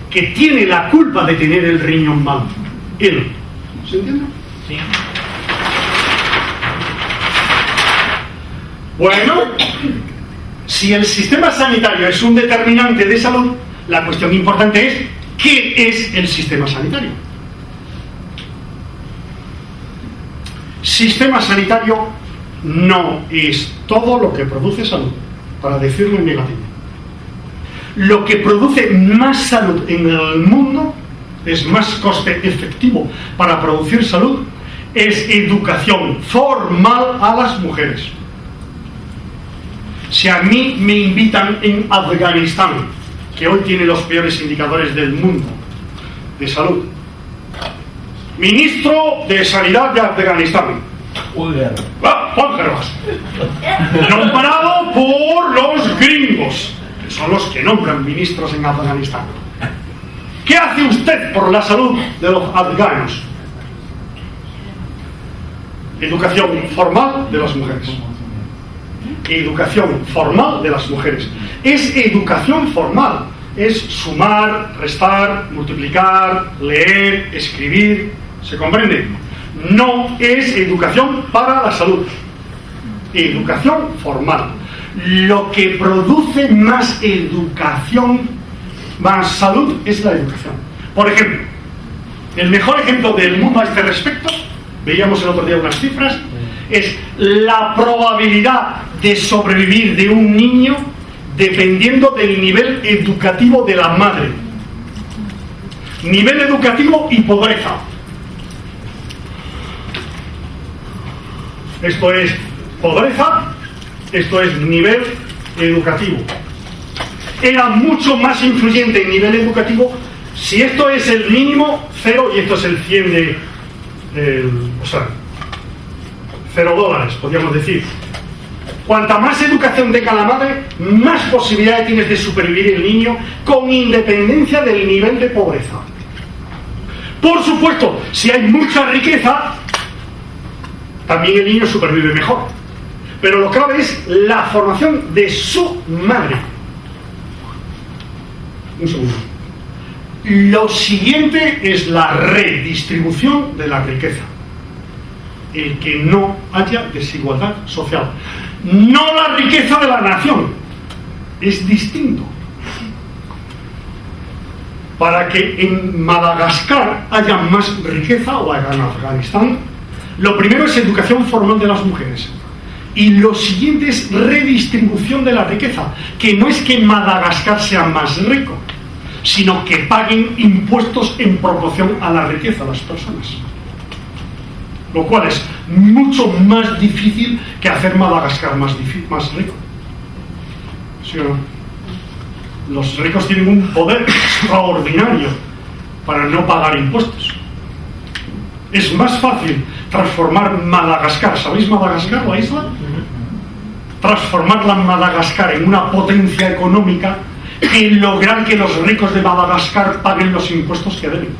que tiene la culpa de tener el riñón mal. Él. ¿Se entiende?
Sí.
Bueno, si el sistema sanitario es un determinante de salud, la cuestión importante es ¿qué es el sistema sanitario? Sistema sanitario no es todo lo que produce salud, para decirlo en negativo. Lo que produce más salud en el mundo, es más coste efectivo para producir salud, es educación formal a las mujeres. Si a mí me invitan en Afganistán, que hoy tiene los peores indicadores del mundo de salud, ministro de Sanidad de Afganistán, nombrado por los gringos, que son los que nombran ministros en Afganistán. ¿Qué hace usted por la salud de los afganos? Educación formal de las mujeres. Educación formal de las mujeres. Es educación formal. Es sumar, restar, multiplicar, leer, escribir. ¿Se comprende? No es educación para la salud. Educación formal. Lo que produce más educación, más salud, es la educación. Por ejemplo, el mejor ejemplo del mundo a este respecto, veíamos el otro día unas cifras, es la probabilidad de sobrevivir de un niño dependiendo del nivel educativo de la madre. Nivel educativo y pobreza. Esto es pobreza, esto es nivel educativo. Era mucho más influyente en nivel educativo si esto es el mínimo 0 y esto es el 100 de... o sea, $0, podríamos decir. Cuanta más educación tenga la madre, más posibilidades tienes de supervivir el niño con independencia del nivel de pobreza. Por supuesto, si hay mucha riqueza, también el niño supervive mejor. Pero lo clave es la formación de su madre. Un segundo. Lo siguiente es la redistribución de la riqueza. El que no haya desigualdad social. No la riqueza de la nación. Es distinto. Para que en Madagascar haya más riqueza, o en Afganistán, lo primero es educación formal de las mujeres. Y lo siguiente es redistribución de la riqueza, que no es que Madagascar sea más rico, sino que paguen impuestos en proporción a la riqueza de las personas. Lo cual es mucho más difícil que hacer Madagascar más rico. ¿Sí o no? Los ricos tienen un poder extraordinario para no pagar impuestos. Es más fácil transformar Madagascar, ¿sabéis Madagascar, la isla? Transformarla en Madagascar en una potencia económica que lograr que los ricos de Madagascar paguen los impuestos que deben.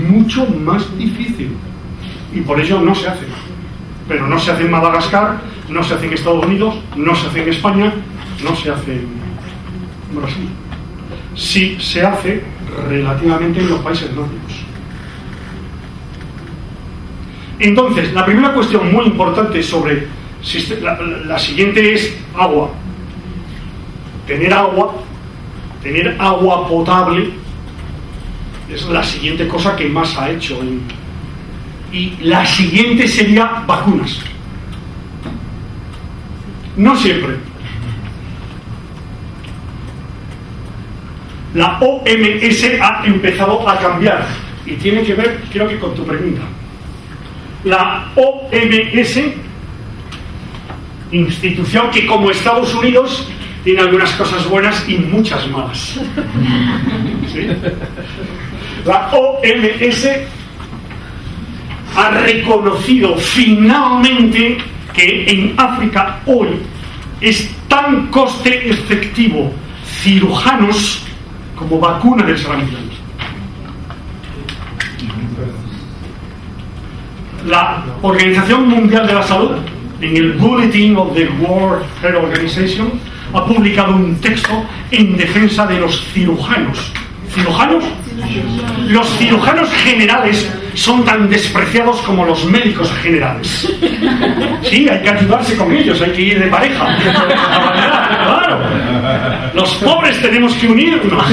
Mucho más difícil. Y por ello no se hace. Pero no se hace en Madagascar, no se hace en Estados Unidos, no se hace en España, no se hace en Brasil. Sí se hace relativamente en los países nórdicos. Entonces, la primera cuestión muy importante sobre la siguiente es agua. Tener agua potable es la siguiente cosa que más ha hecho. Y la siguiente sería vacunas. No siempre. La OMS ha empezado a cambiar y tiene que ver, creo que con tu pregunta. La OMS, institución que como Estados Unidos tiene algunas cosas buenas y muchas malas. ¿Sí? La OMS ha reconocido finalmente que en África hoy es tan coste efectivo cirujanos como vacuna del sarampión. La Organización Mundial de la Salud, en el Bulletin of the World Health Organization, ha publicado un texto en defensa de los cirujanos. ¿Cirujanos? Los cirujanos generales son tan despreciados como los médicos generales. Sí, hay que ayudarse con ellos, hay que ir de pareja. Claro. Los pobres tenemos que unirnos.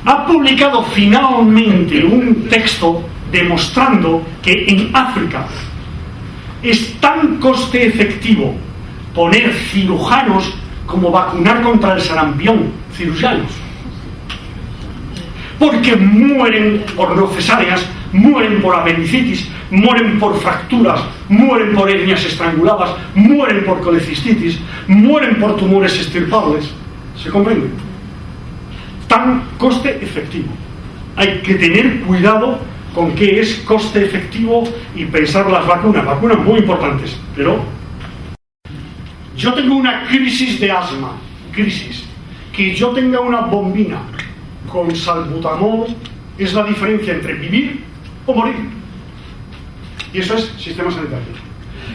Ha publicado finalmente un texto demostrando que en África es tan coste efectivo poner cirujanos como vacunar contra el sarampión, cirujanos. Porque mueren por no cesáreas, mueren por apendicitis, mueren por fracturas, mueren por hernias estranguladas, mueren por colecistitis, mueren por tumores extirpables. ¿Se comprende? Tan coste efectivo. Hay que tener cuidado con qué es coste efectivo y pensar las vacunas muy importantes, pero yo tengo una crisis de asma, que yo tenga una bombina con salbutamol es la diferencia entre vivir o morir. Y eso es sistema sanitario.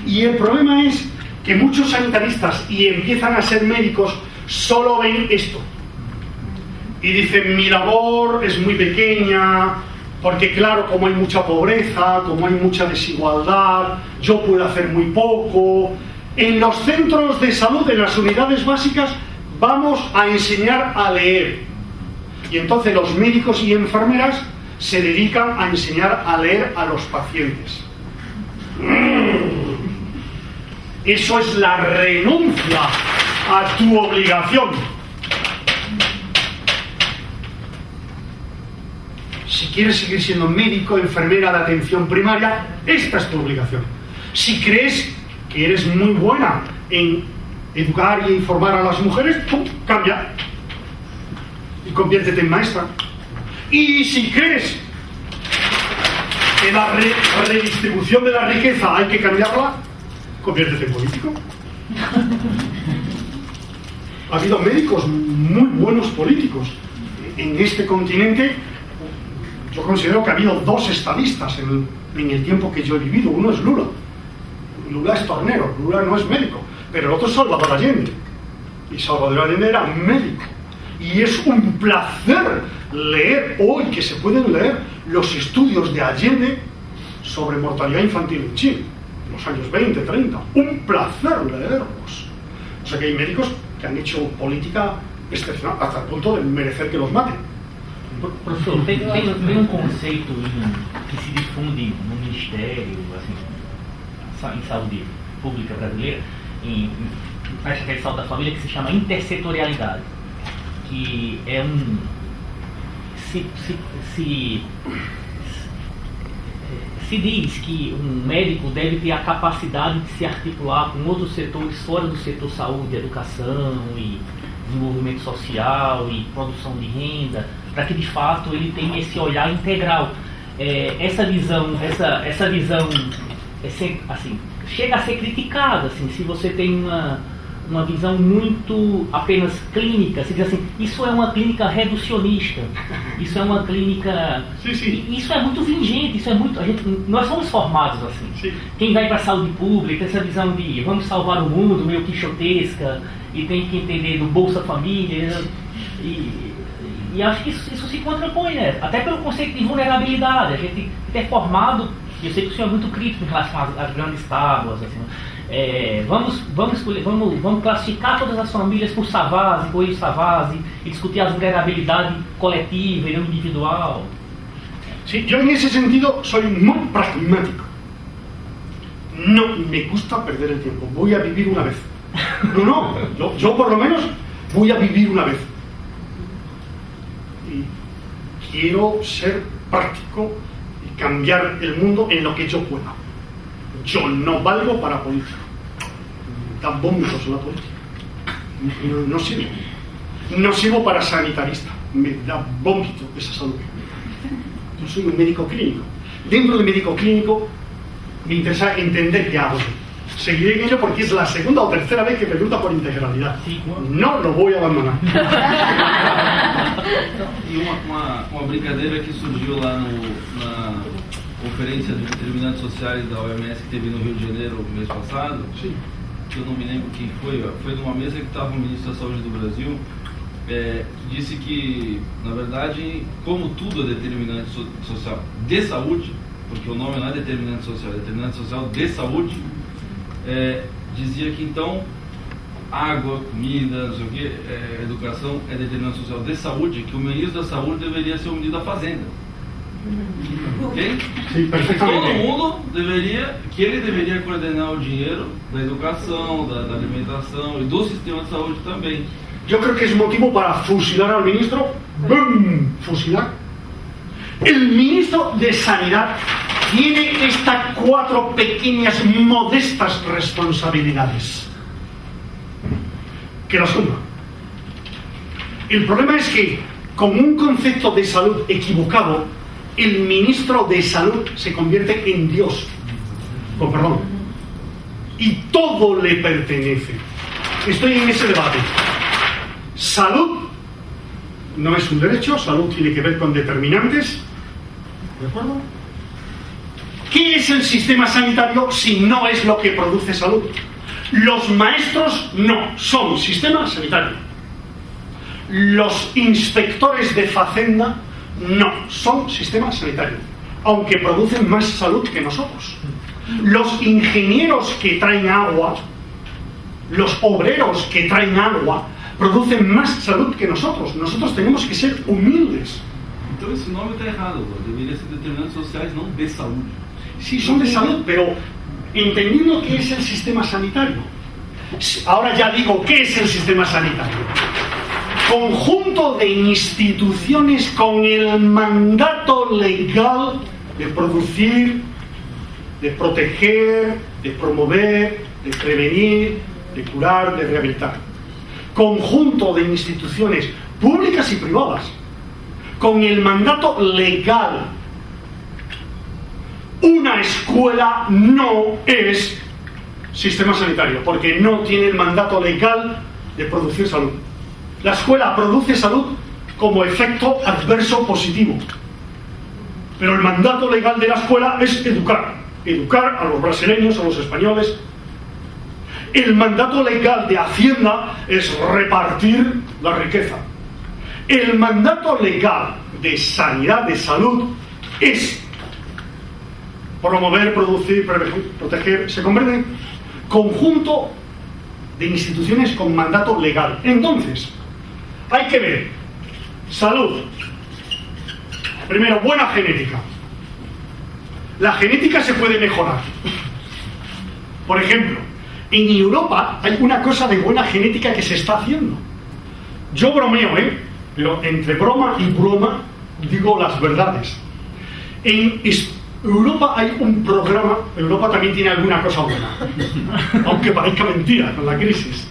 Y el problema es que muchos sanitaristas, y empiezan a ser médicos, solo ven esto. Y dicen, mi labor es muy pequeña, porque claro, como hay mucha pobreza, como hay mucha desigualdad, yo puedo hacer muy poco. En los centros de salud, en las unidades básicas, vamos a enseñar a leer. Y entonces los médicos y enfermeras se dedican a enseñar a leer a los pacientes. Eso es la renuncia a tu obligación. Si quieres seguir siendo médico, enfermera de atención primaria, esta es tu obligación. Si crees que eres muy buena en educar y informar a las mujeres, ¡pum!, cambia y conviértete en maestra. Y si crees que la redistribución de la riqueza hay que cambiarla, conviértete en político. Ha habido médicos muy buenos políticos en este continente. Yo considero que ha habido dos estadistas en el tiempo que yo he vivido. Uno es Lula. Lula es tornero, Lula no es médico, pero el otro es Salvador Allende. Y Salvador Allende era médico. Y es un placer leer hoy, que se pueden leer los estudios de Allende sobre mortalidad infantil en Chile, en los años 20, 30. Un placer leerlos. O sea que hay médicos que han hecho política excepcional hasta el punto de merecer que los maten.
Professor, tem conceito que se difunde no Ministério, assim, em saúde pública brasileira, acho que é saúde da família, que se chama intersetorialidade, que é se diz que um médico deve ter a capacidade de se articular com outros setores fora do setor saúde, educação e desenvolvimento social e produção de renda, para que de fato ele tenha esse olhar integral. Essa visão assim, chega a ser criticada, assim, se você tem uma visão muito apenas clínica, se diz assim, isso é uma clínica reducionista, isso é uma clínica... Isso é muito vingente, isso é muito... nós somos formados assim. Sim. Quem vai para a saúde pública, essa visão de vamos salvar o mundo, meio quixotesca, e tem que entender do Bolsa Família, e acho que isso se contrapõe, né? Até pelo conceito de vulnerabilidade. A gente é formado, e eu sei que o senhor é muito crítico em relação às grandes tábuas, assim, vamos classificar todas as famílias por Savasi, por Savasi, e discutir a vulnerabilidade coletiva e não individual.
Sí, yo en ese sentido soy muy pragmático. No me gusta perder el tiempo. Voy a vivir una vez. Yo por lo menos voy a vivir una vez. quiero ser práctico y cambiar el mundo en lo que yo pueda. Yo no valgo para político. Dan vómitos la política. No sirvo. No sirvo para sanitarista. Me da vómito esa salud. Yo soy un médico clínico. Dentro del médico clínico me interesa entender qué hago. Seguiré en ello porque es la segunda o tercera vez que pregunta por integralidad. No lo voy a abandonar.
E uma brincadeira que surgiu lá na conferência de determinantes sociais da OMS que teve no Rio de Janeiro mês passado,
Sim.
que eu não me lembro quem foi numa mesa que estava o ministro da Saúde do Brasil, que disse que, na verdade, como tudo é determinante social de saúde, porque o nome não é determinante social, é determinante social de saúde, dizia que então água, comida, não sei o que, educação é determinante social de saúde, que o ministro da saúde deveria ser o ministro da fazenda. Ok?
Sim, perfeitamente.
Todo mundo deveria coordenar o dinheiro da educação, da alimentação e do sistema de saúde também.
Yo creo que es motivo para fusilar al ministro. ¡Bum! Fusilar. El ministro de Sanidad tiene estas 4 pequeñas, modestas responsabilidades. Que las cumpla. El problema es que, con un concepto de salud equivocado, el ministro de Salud se convierte en Dios. Con perdón. Y todo le pertenece. Estoy en ese debate. Salud no es un derecho, salud tiene que ver con determinantes. ¿De acuerdo? ¿Qué es el sistema sanitario si no es lo que produce salud? Los maestros no son sistema sanitario. Los inspectores de Facenda no son sistema sanitario, aunque producen más salud que nosotros. Los ingenieros que traen agua, los obreros que traen agua, producen más salud que nosotros. Nosotros tenemos que ser humildes.
Então esse nome está errado, deveria ser determinantes sociais, não de saúde.
Sí, son de salud, pero entendiendo qué es el sistema sanitario. Ahora ya digo, ¿qué es el sistema sanitario? Conjunto de instituciones con el mandato legal de producir, de proteger, de promover, de prevenir, de curar, de rehabilitar. Conjunto de instituciones públicas y privadas con el mandato legal. Una escuela no es sistema sanitario porque no tiene el mandato legal de producir salud. La escuela produce salud como efecto adverso positivo, pero el mandato legal de la escuela es educar a los brasileños, a los españoles. El mandato legal de Hacienda es repartir la riqueza. El mandato legal de sanidad, de salud, es promover, producir, proteger. ¿Se comprende? Conjunto de instituciones con mandato legal. Entonces, hay que ver salud. Primero, buena genética. La genética se puede mejorar. Por ejemplo, en Europa hay una cosa de buena genética que se está haciendo. Yo bromeo, pero entre broma y broma digo las verdades. En Europa hay un programa, Europa también tiene alguna cosa buena, aunque parezca mentira con la crisis.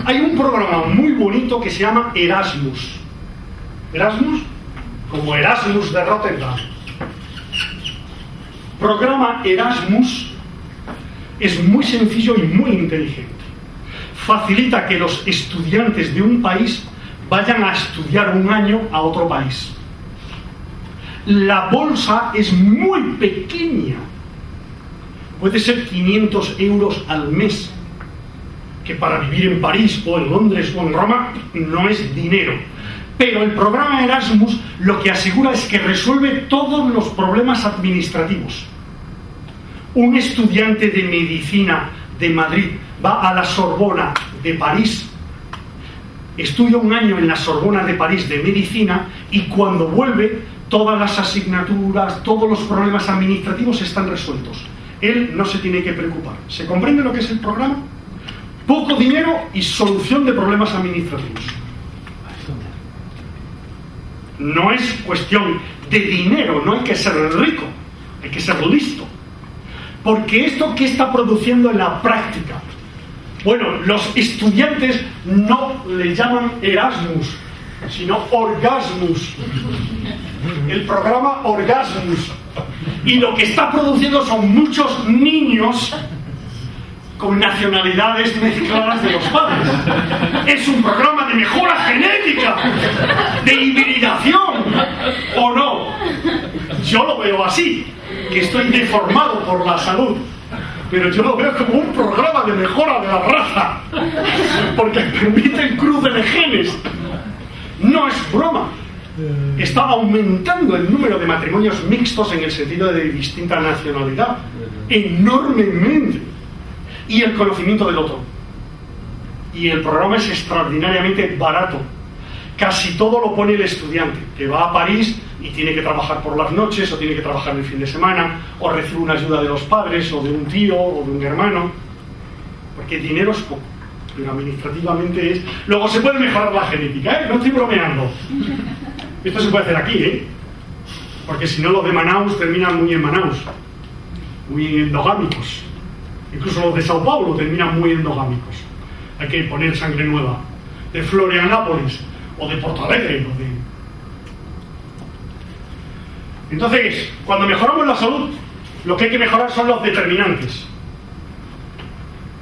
Hay un programa muy bonito que se llama Erasmus. Erasmus, como Erasmus de Rotterdam. Programa Erasmus es muy sencillo y muy inteligente. Facilita que los estudiantes de un país vayan a estudiar un año a otro país. La bolsa es muy pequeña. Puede ser 500 euros al mes, que para vivir en París o en Londres o en Roma no es dinero. Pero el programa Erasmus lo que asegura es que resuelve todos los problemas administrativos. Un estudiante de medicina de Madrid va a la Sorbona de París, estudia un año en la Sorbona de París de medicina y cuando vuelve todas las asignaturas, todos los problemas administrativos están resueltos. Él no se tiene que preocupar. ¿Se comprende lo que es el programa? Poco dinero y solución de problemas administrativos. No es cuestión de dinero, no hay que ser rico, hay que ser listo. Porque esto, ¿qué está produciendo en la práctica? Bueno, los estudiantes no le llaman Erasmus, sino Orgasmus. El programa Orgasmus. Y lo que está produciendo son muchos niños con nacionalidades mezcladas de los padres. Es un programa de mejora genética, de hibridación, ¿o no? Yo lo veo así, que estoy deformado por la salud, pero yo lo veo como un programa de mejora de la raza, porque permiten cruce de genes. No es broma. Está aumentando el número de matrimonios mixtos en el sentido de distinta nacionalidad enormemente, y el conocimiento del otro. Y el programa es extraordinariamente barato. Casi todo lo pone el estudiante, que va a París y tiene que trabajar por las noches, o tiene que trabajar el fin de semana, o recibe una ayuda de los padres, o de un tío, o de un hermano, porque dinero es poco, pero administrativamente es... Luego se puede mejorar la genética, no estoy bromeando. Esto se puede hacer aquí, porque si no los de Manaus terminan muy en Manaus, muy endogámicos. Incluso los de Sao Paulo terminan muy endogámicos. Hay que poner sangre nueva. De Florianópolis, o de Porto Alegre, o de... Entonces, cuando mejoramos la salud, lo que hay que mejorar son los determinantes.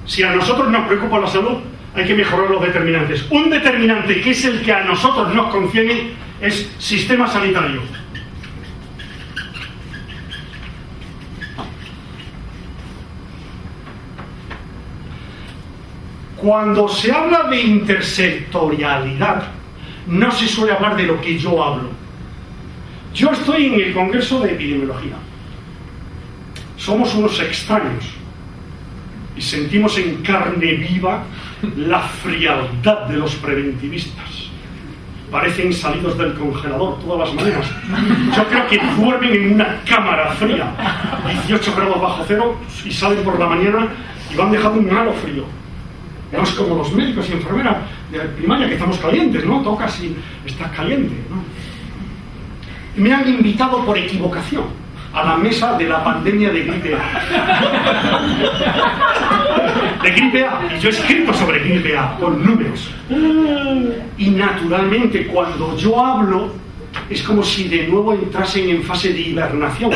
Si a nosotros nos preocupa la salud, hay que mejorar los determinantes. Un determinante que es el que a nosotros nos concierne es sistema sanitario. Cuando se habla de intersectorialidad, no se suele hablar de lo que yo hablo. Yo estoy en el Congreso de Epidemiología. Somos unos extraños y sentimos en carne viva la frialdad de los preventivistas. Parecen salidos del congelador todas las mañanas. Yo creo que duermen en una cámara fría, 18 grados bajo cero, y salen por la mañana y van dejando un halo frío. No es como los médicos y enfermeras de primaria, que estamos calientes, ¿no? Tocas y estás caliente, ¿no? Me han invitado por equivocación a la mesa de la pandemia de gripe A. De gripe A. Y yo he escrito sobre gripe A, con números. Y naturalmente, cuando yo hablo, es como si de nuevo entrasen en fase de hibernación.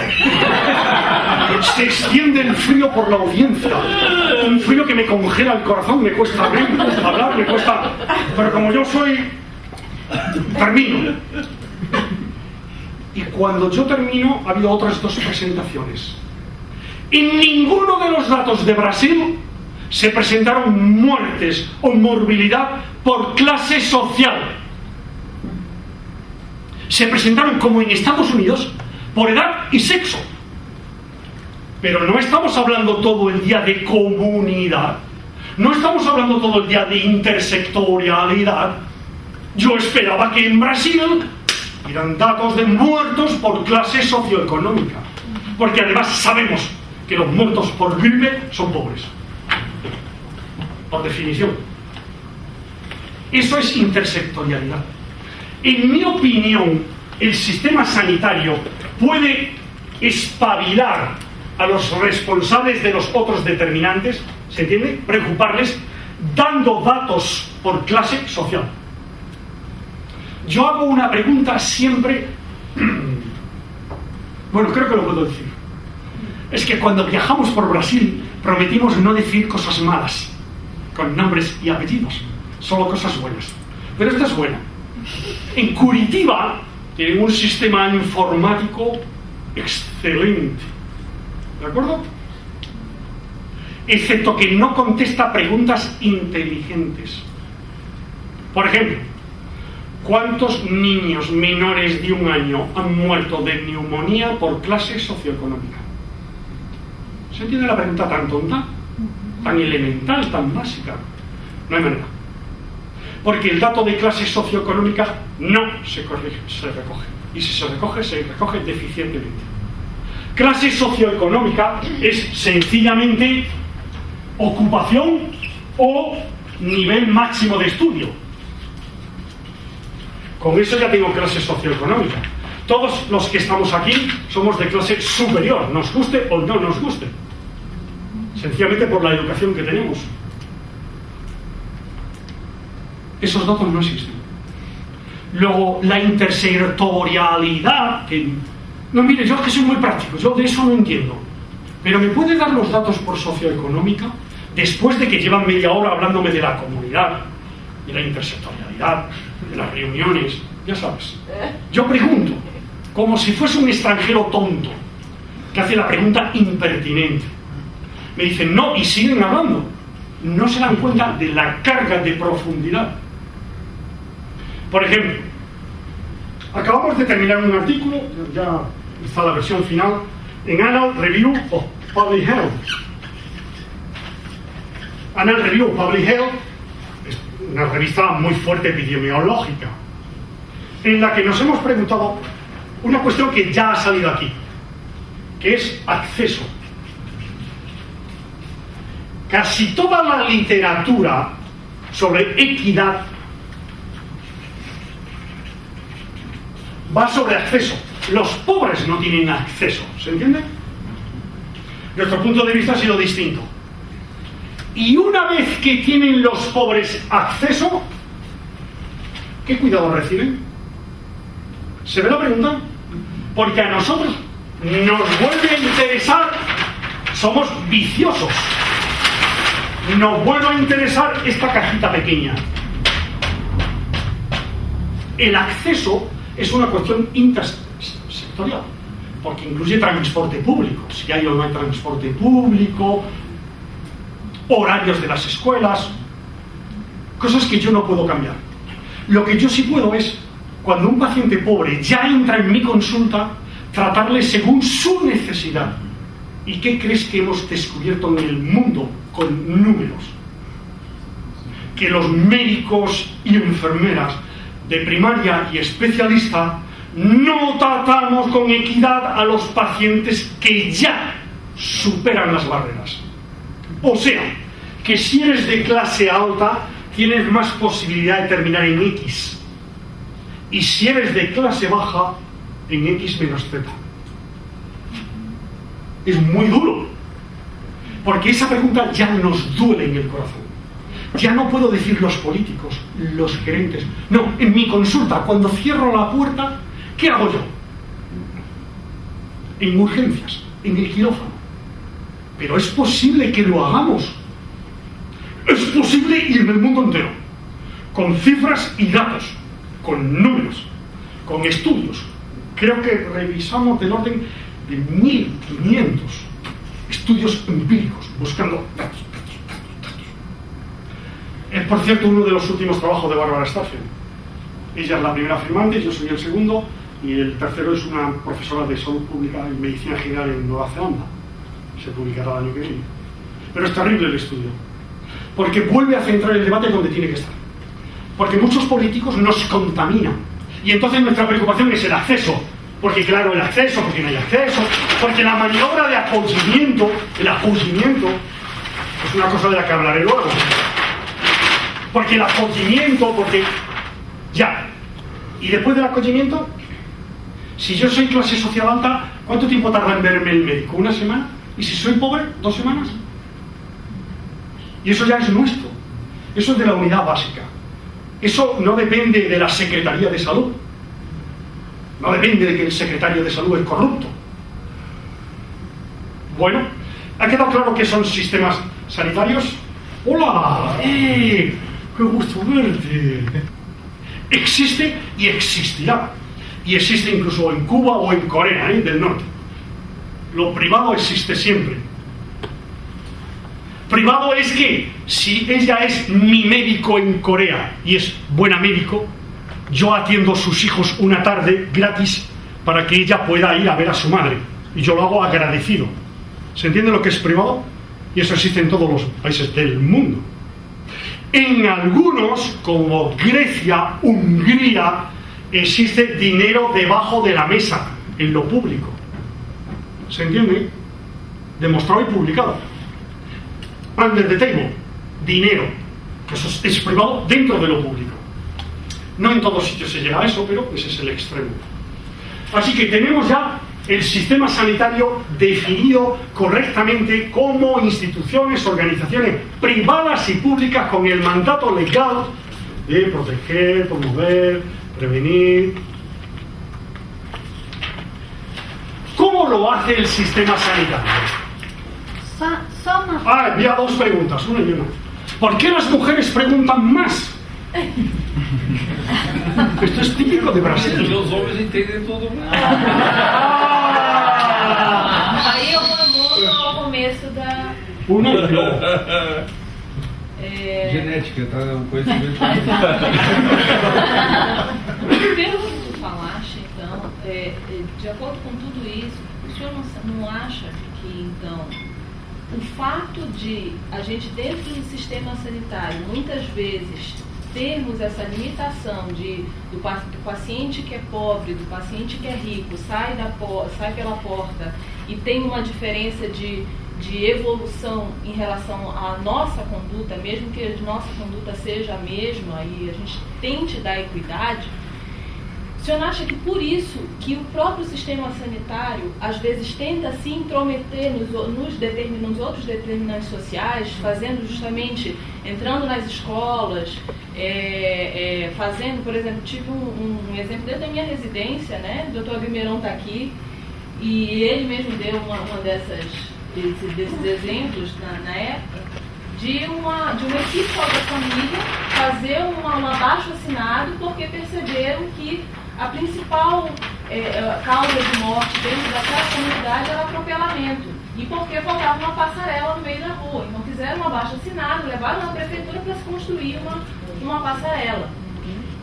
Se extiende el frío por la audiencia. Un frío que me congela el corazón, me cuesta hablar, me cuesta... Pero como yo soy... termino. Y cuando yo termino, ha habido otras dos presentaciones. En ninguno de los datos de Brasil se presentaron muertes o morbilidad por clase social. Se presentaron, como en Estados Unidos, por edad y sexo. Pero no estamos hablando todo el día de comunidad. No estamos hablando todo el día de intersectorialidad. Yo esperaba que en Brasil eran datos de muertos por clase socioeconómica. Porque además sabemos que los muertos por gripe son pobres. Por definición. Eso es intersectorialidad. En mi opinión, el sistema sanitario puede espabilar a los responsables de los otros determinantes, ¿se entiende? Preocuparles, dando datos por clase social. Yo hago una pregunta siempre, bueno, creo que lo puedo decir. Es que cuando viajamos por Brasil prometimos no decir cosas malas, con nombres y apellidos, solo cosas buenas. Pero esta es buena. En Curitiba tienen un sistema informático excelente, ¿de acuerdo? Excepto que no contesta preguntas inteligentes. Por ejemplo, ¿cuántos niños menores de 1 año han muerto de neumonía por clase socioeconómica? ¿Se entiende la pregunta tan tonta? Tan elemental, tan básica. No hay manera. Porque el dato de clase socioeconómica no se corrige, se recoge. Y si se recoge deficientemente. Clase socioeconómica es sencillamente ocupación o nivel máximo de estudio. Con eso ya tengo clase socioeconómica. Todos los que estamos aquí somos de clase superior, nos guste o no nos guste. Sencillamente por la educación que tenemos. Esos datos no existen. Luego, la intersectorialidad, que... No, mire, yo que soy muy práctico, yo de eso no entiendo. Pero ¿me puede dar los datos por socioeconómica? Después de que llevan media hora hablándome de la comunidad, de la intersectorialidad, de las reuniones, ya sabes. Yo pregunto, como si fuese un extranjero tonto, que hace la pregunta impertinente. Me dicen no y siguen hablando. No se dan cuenta de la carga de profundidad. Por ejemplo, acabamos de terminar un artículo, ya está la versión final, en Annal Review of Public Health. Annal Review of Public Health es una revista muy fuerte epidemiológica, en la que nos hemos preguntado una cuestión que ya ha salido aquí, que es acceso. Casi toda la literatura sobre equidad va sobre acceso. Los pobres no tienen acceso, ¿se entiende? Nuestro punto de vista ha sido distinto. Y una vez que tienen los pobres acceso, ¿qué cuidado reciben? ¿Se ve la pregunta? Porque a nosotros nos vuelve a interesar, somos viciosos, nos vuelve a interesar esta cajita pequeña. El acceso es una cuestión intersectorial, porque incluye transporte público, si hay o no hay transporte público, horarios de las escuelas, cosas que yo no puedo cambiar. Lo que yo sí puedo es, cuando un paciente pobre ya entra en mi consulta, tratarle según su necesidad. ¿Y qué crees que hemos descubierto en el mundo con números? Que los médicos y enfermeras de primaria y especialista no tratamos con equidad a los pacientes que ya superan las barreras. O sea, que si eres de clase alta, tienes más posibilidad de terminar en X. Y si eres de clase baja, en X menos Z. Es muy duro. Porque esa pregunta ya nos duele en el corazón. Ya no puedo decir los políticos, los gerentes. No, en mi consulta, cuando cierro la puerta, ¿qué hago yo? En urgencias, en el quirófano. Pero es posible que lo hagamos. Es posible y en el mundo entero. Con cifras y datos, con números, con estudios. Creo que revisamos del orden de 1.500 estudios empíricos, buscando datos. Es, por cierto, uno de los últimos trabajos de Barbara Stafford. Ella es la primera firmante, yo soy el segundo, y el tercero es una profesora de salud pública y medicina general en Nueva Zelanda. Se publicará el año que viene. Pero es terrible el estudio, porque vuelve a centrar el debate donde tiene que estar. Porque muchos políticos nos contaminan, y entonces nuestra preocupación es el acceso. Porque claro, el acceso, porque no hay acceso, porque la maniobra de acollimiento, el acogimiento, es una cosa de la que hablaré luego. Porque el acogimiento, porque ya. Y después del acogimiento, si yo soy clase social alta, ¿cuánto tiempo tarda en verme el médico? ¿Una semana? ¿Y si soy pobre? ¿2 semanas? Y eso ya es nuestro. Eso es de la unidad básica. Eso no depende de la Secretaría de Salud. No depende de que el secretario de Salud es corrupto. Bueno, ¿ha quedado claro que son sistemas sanitarios? ¡Hola! ¡Qué gusto verte! Existe y existirá. Y existe incluso en Cuba o en Corea del Norte. Lo privado existe siempre. Privado es que si ella es mi médico en Corea y es buena médico, yo atiendo a sus hijos una tarde gratis para que ella pueda ir a ver a su madre. Y yo lo hago agradecido. ¿Se entiende lo que es privado? Y eso existe en todos los países del mundo. En algunos, como Grecia, Hungría, existe dinero debajo de la mesa, en lo público. ¿Se entiende? Demostrado y publicado. Under the table, dinero. Eso es privado dentro de lo público. No en todos sitios se llega a eso, pero ese es el extremo. Así que tenemos ya el sistema sanitario definido correctamente como instituciones, organizaciones privadas y públicas con el mandato legal de proteger, promover, prevenir. ¿Cómo lo hace el sistema sanitario? Había dos preguntas, una y una. ¿Por qué las mujeres preguntan más? Esto es típico de Brasil.
Los hombres entendem todo mundo.
Aí eu volto ao começo da.
Una y dos.
Genética, tá? Um conhecimento.
Pelo que tu falaste, então, de acordo com tudo isso, o senhor não acha que, então, o fato de a gente, dentro do sistema sanitário, muitas vezes termos essa limitação do paciente que é pobre, do paciente que é rico, sai pela porta e tem uma diferença de evolução em relação à nossa conduta, mesmo que a nossa conduta seja a mesma e a gente tente dar equidade, o senhor acha que por isso que o próprio sistema sanitário às vezes tenta se intrometer nos outros determinantes sociais, fazendo justamente, entrando nas escolas, fazendo, por exemplo, tive um exemplo dentro da minha residência, né? O Dr. Guimerão está aqui e ele mesmo deu uma desses exemplos na época de uma equipe da família fazer um abaixo-assinado porque perceberam que a principal causa de morte dentro daquela comunidade era atropelamento e porque faltava uma passarela no meio da rua. Então fizeram um abaixo-assinado, levaram na prefeitura para se construir uma passarela,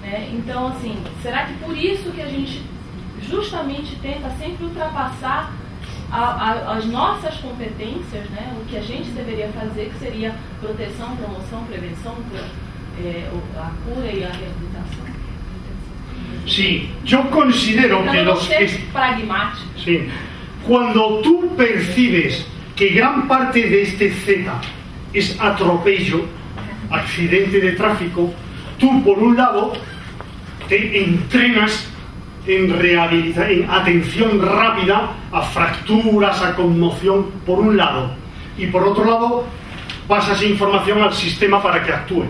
né? Então, assim, será que por isso que a gente justamente tenta sempre ultrapassar as nossas competências, né? O que a gente deveria fazer, que seria proteção, promoção, prevenção, a cura e a reabilitação?
Sí, yo considero que los...
pragmáticos.
Sí. Cuando tú percibes que gran parte de este Z es atropello, accidente de tráfico, tú por un lado te entrenas en atención rápida a fracturas, a conmoción, por un lado, y por otro lado pasas información al sistema para que actúe.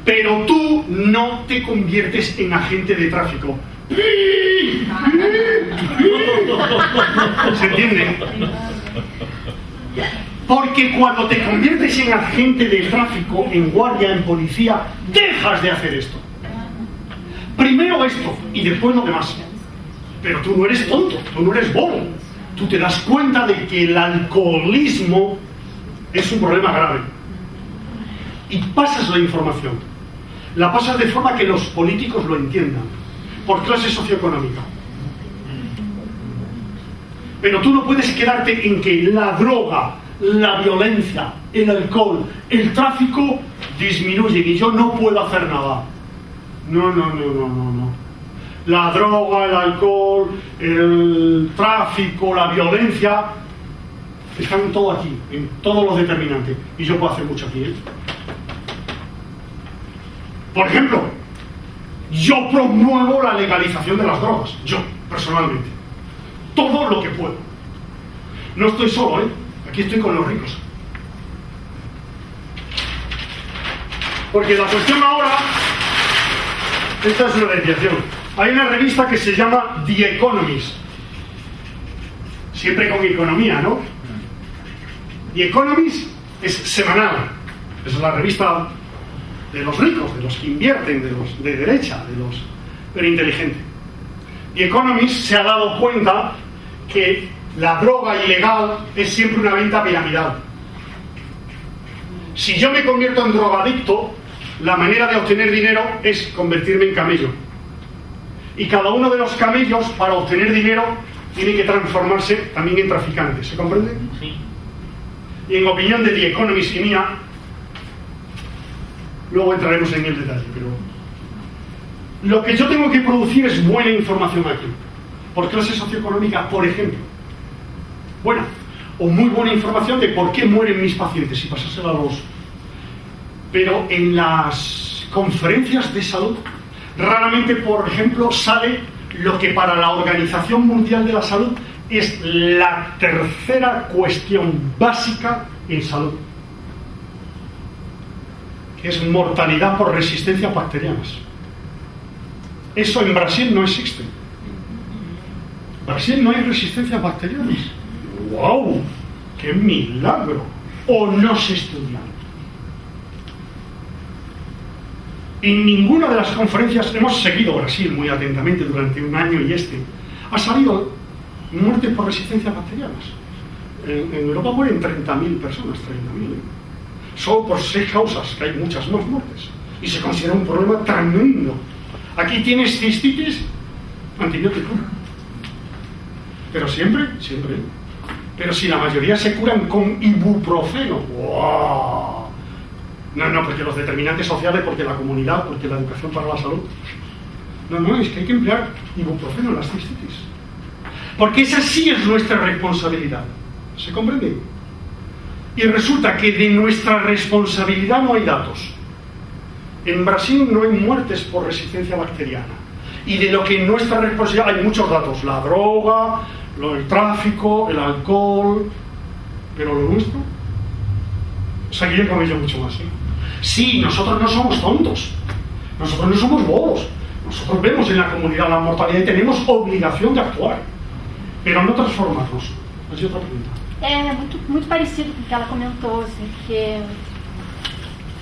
Pero tú no te conviertes en agente de tráfico. ¿Se entiende? Porque cuando te conviertes en agente de tráfico, en guardia, en policía, dejas de hacer esto. Primero esto y después lo demás. Pero tú no eres tonto, tú no eres bobo. Tú te das cuenta de que el alcoholismo es un problema grave. Y pasas la información. La pasas de forma que los políticos lo entiendan, por clase socioeconómica. Pero tú no puedes quedarte en que la droga, la violencia, el alcohol, el tráfico disminuyen y yo no puedo hacer nada. No. La droga, el alcohol, el tráfico, la violencia están todo aquí, en todos los determinantes. Y yo puedo hacer mucho aquí, ¿eh? Por ejemplo, yo promuevo la legalización de las drogas, yo, personalmente. Todo lo que puedo. No estoy solo, ¿eh? Aquí estoy con los ricos. Porque la cuestión ahora, esta es una desviación. Hay una revista que se llama The Economist. Siempre con economía, ¿no? The Economist es semanal. Es la revista de los ricos, de los que invierten, de los de derecha, pero inteligente. The Economist se ha dado cuenta que la droga ilegal es siempre una venta piramidal. Si yo me convierto en drogadicto, la manera de obtener dinero es convertirme en camello. Y cada uno de los camellos, para obtener dinero, tiene que transformarse también en traficante. ¿Se comprende?
Sí.
Y en opinión de The Economist y mía, luego entraremos en el detalle, pero lo que yo tengo que producir es buena información aquí. Por clase socioeconómica, por ejemplo. Buena o muy buena información de por qué mueren mis pacientes y pasársela a los... Pero en las conferencias de salud, Raramente, por ejemplo, sale lo que para la Organización Mundial de la Salud es la tercera cuestión básica en salud, que es mortalidad por resistencias bacterianas. Eso en Brasil no existe. En Brasil no hay resistencias bacterianas. ¡Wow! ¡Qué milagro! O no se estudian. En ninguna de las conferencias, hemos seguido Brasil muy atentamente durante un año y ha salido muertes por resistencias bacterianas. En Europa mueren 30.000 personas, 30.000. Solo por 6 causas, que hay muchas más muertes. Y se considera un problema tremendo. Aquí tienes cistitis, antibiótico. Pero siempre. Pero si la mayoría se curan con ibuprofeno. ¡Wow! No, porque los determinantes sociales, porque la comunidad, porque la educación para la salud. No, es que hay que emplear ibuprofeno en las cistitis. Porque esa sí es nuestra responsabilidad. ¿Se comprende? Y resulta que de nuestra responsabilidad no hay datos. En Brasil no hay muertes por resistencia bacteriana. Y de lo que en nuestra responsabilidad hay muchos datos. La droga, el tráfico, el alcohol. Pero lo nuestro, seguiré con ello mucho más. Sí, nosotros no somos tontos. Nosotros no somos bobos. Nosotros vemos en la comunidad la mortalidad y tenemos obligación de actuar. Pero no transformarnos. Mas outra pergunta.
É muito parecido com o que ela comentou, assim, porque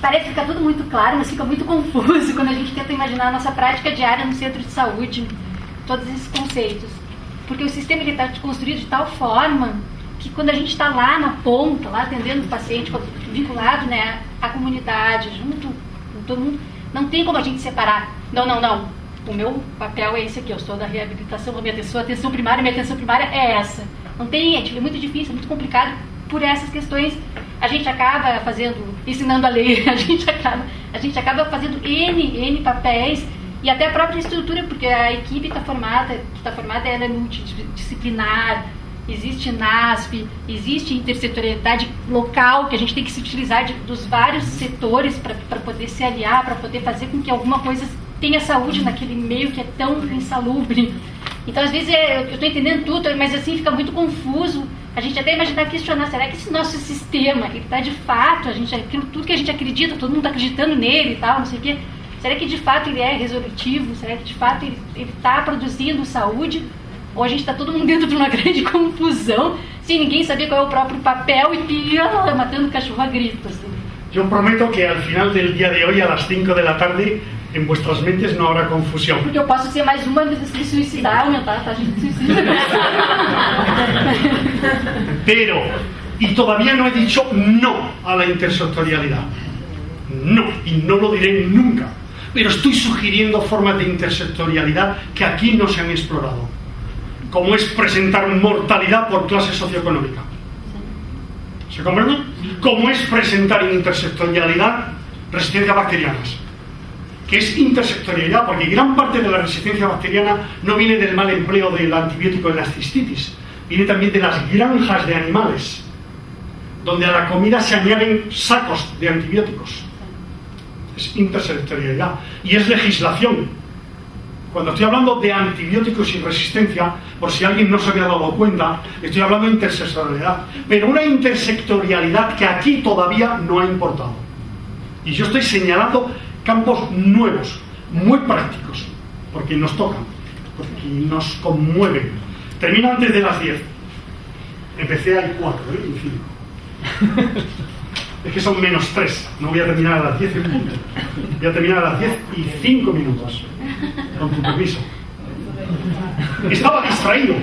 parece que fica tudo muito claro, mas fica muito confuso quando a gente tenta imaginar a nossa prática diária no centro de saúde, todos esses conceitos. Porque o sistema está construído de tal forma que quando a gente está lá na ponta, lá atendendo o paciente, vinculado, né, à comunidade, junto com todo mundo, não tem como a gente separar. Não. O meu papel é esse aqui, eu sou da reabilitação, a minha atenção primária é essa. Não tem, é muito difícil, é muito complicado por essas questões. A gente acaba ensinando a ler, a gente acaba fazendo N papéis e até a própria estrutura, porque a equipe que está formada ela é multidisciplinar, existe NASP, existe intersetorialidade local, que a gente tem que se utilizar dos vários setores para poder se aliar, para poder fazer com que alguma coisa tenha saúde naquele meio que é tão insalubre. Então, às vezes, eu estou entendendo tudo, mas assim fica muito confuso. A gente até imaginar, questionar, será que esse nosso sistema, ele está de fato, tudo que a gente acredita, todo mundo está acreditando nele e tal, não sei o quê, será que de fato ele é resolutivo? Será que de fato ele está produzindo saúde? Ou a gente está todo mundo dentro de uma grande confusão, sem ninguém saber qual é o próprio papel e matando o cachorro a gritos. Assim.
Yo prometo que al final del día de hoy, a las 5 de la tarde, en vuestras mentes no habrá confusión.
Porque eu posso ser mais uma de se suicidar, aumentar a taxa de suicídio.
Pero, y todavía no he dicho no a la intersectorialidad. No, y no lo diré nunca. Pero estoy sugiriendo formas de intersectorialidad que aquí no se han explorado. Como es presentar mortalidad por clase socioeconómica. ¿Se comprende? Como es presentar en intersectorialidad resistencias bacterianas. Que es intersectorialidad, porque gran parte de la resistencia bacteriana no viene del mal empleo del antibiótico en las cistitis, viene también de las granjas de animales, donde a la comida se añaden sacos de antibióticos. Es intersectorialidad. Y es legislación. Cuando estoy hablando de antibióticos y resistencia, por si alguien no se había dado cuenta, estoy hablando de intersectorialidad, pero una intersectorialidad que aquí todavía no ha importado. Y yo estoy señalando campos nuevos, muy prácticos, porque nos tocan, porque nos conmueven. Termino antes de las 10. Empecé a 4, y 5. Es que son menos 3. No voy a terminar a las 10 en punto. Voy a terminar a las 10 y 5 minutos. Con tu permiso. Estaba distraído.